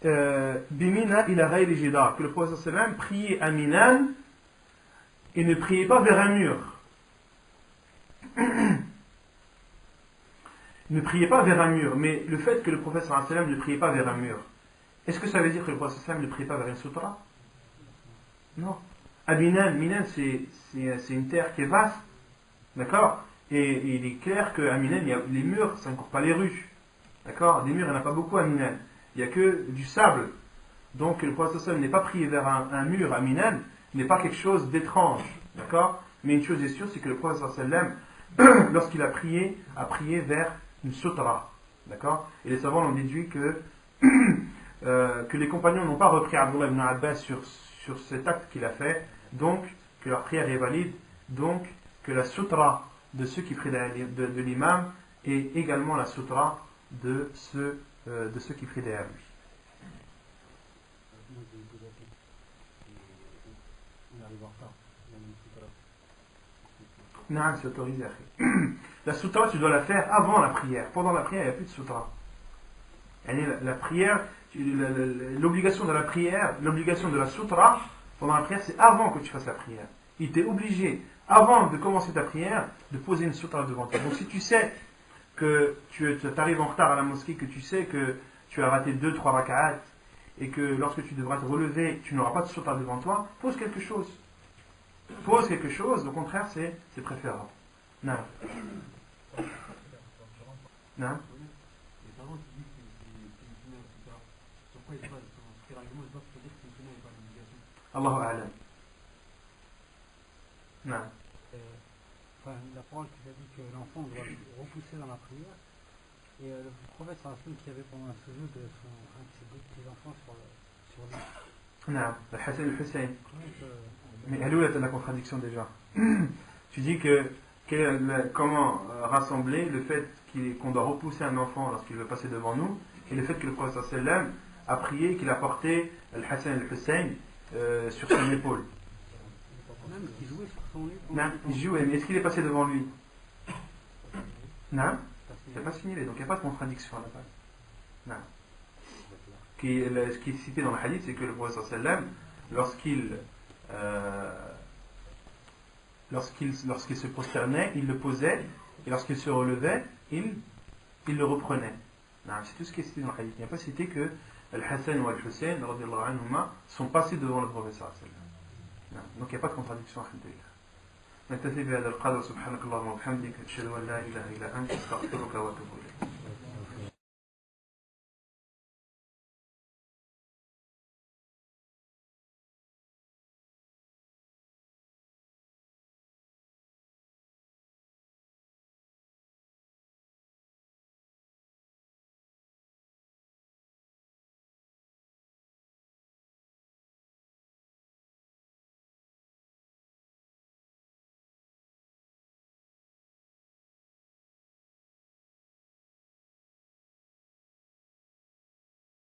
Bimina ila ghayri jidar, que le prophète sallallahu alayhi wa sallam priait à Minan et ne priait pas vers un mur. Ne priait pas vers un mur, mais le fait que le prophète sallallahu alayhi wa sallam ne priait pas vers un mur, est-ce que ça veut dire que le prophète sallallahu alayhi wa sallam ne priait pas vers une sutra? Non. À Minan, c'est une terre qui est vaste, d'accord? Et il est clair qu'à Minan, les murs, ça ne court pas les rues, d'accord? Des murs, il n'y en a pas beaucoup à Minan, il n'y a que du sable. Donc le prophète sallallahu alayhi wa sallam n'est pas prié vers un mur à Minan, n'est pas quelque chose d'étrange, d'accord? Mais une chose est sûre, c'est que le prophète sallallahu alayhi wa sallam, lorsqu'il a prié vers une sutra, d'accord? Et les savants ont déduit que les compagnons n'ont pas repris Abdullah ibn Abbas sur cet acte qu'il a fait, donc que leur prière est valide, donc que la sutra de ceux qui prient de l'imam est également la sutra de ceux qui prient derrière lui. Non, c'est autorisé. La sutra, tu dois la faire avant la prière. Pendant la prière, il n'y a plus de sutra. La prière, l'obligation de la prière, l'obligation de la sutra pendant la prière, c'est avant que tu fasses la prière. il t'est obligé, avant de commencer ta prière, de poser une sutra devant toi. Donc si tu sais que tu arrives en retard à la mosquée, que tu sais que tu as raté 2-3 raka'at, et que lorsque tu devras te relever, tu n'auras pas de sutra devant toi, pose quelque chose. Pose quelque chose, au contraire, c'est préférable. Non. Non. Les parents qui disent que c'est une sunna, etc. Sur quoi ils se basent? Sur quel argument ils se basent pour dire que c'est une sunna et pas une obligation? Allahu a'lam. Non. Enfin, la parole qui a dit que l'enfant doit repousser dans la prière. Et le prophète sallallahu qui avait pendant un sujoud un de ses deux petits-enfants sur lui. Non. Le Hassan et le Hussein. Mais elle est où la contradiction déjà? Tu dis que comment rassembler le fait qu'on doit repousser un enfant lorsqu'il veut passer devant nous et le fait que le prophète sallam a prié qu'il a porté le Hassan et le Hussein sur son épaule. Même qu'il jouait sur son lit. Non, il jouait, mais est-ce qu'il est passé devant lui? Non, il n'a pas signalé, donc il n'y a pas de contradiction à la base. Non. Ce qui est cité dans le hadith, c'est que le prophète sallam, lorsqu'il se prosternait, il le posait, et lorsqu'il se relevait, il le reprenait. C'est tout ce qui est cité dans le hadith. Il n'y a pas cité que Al-Hassan ou Al-Hussein sont passés devant le prophète sallallahu alayhi wa sallam. Donc il n'y a pas de contradiction. نكتفي بهذا القدر سبحانك اللهم وبحمدك أشهد أن لا إله إلا أنت أستغفرك وأتوب إليك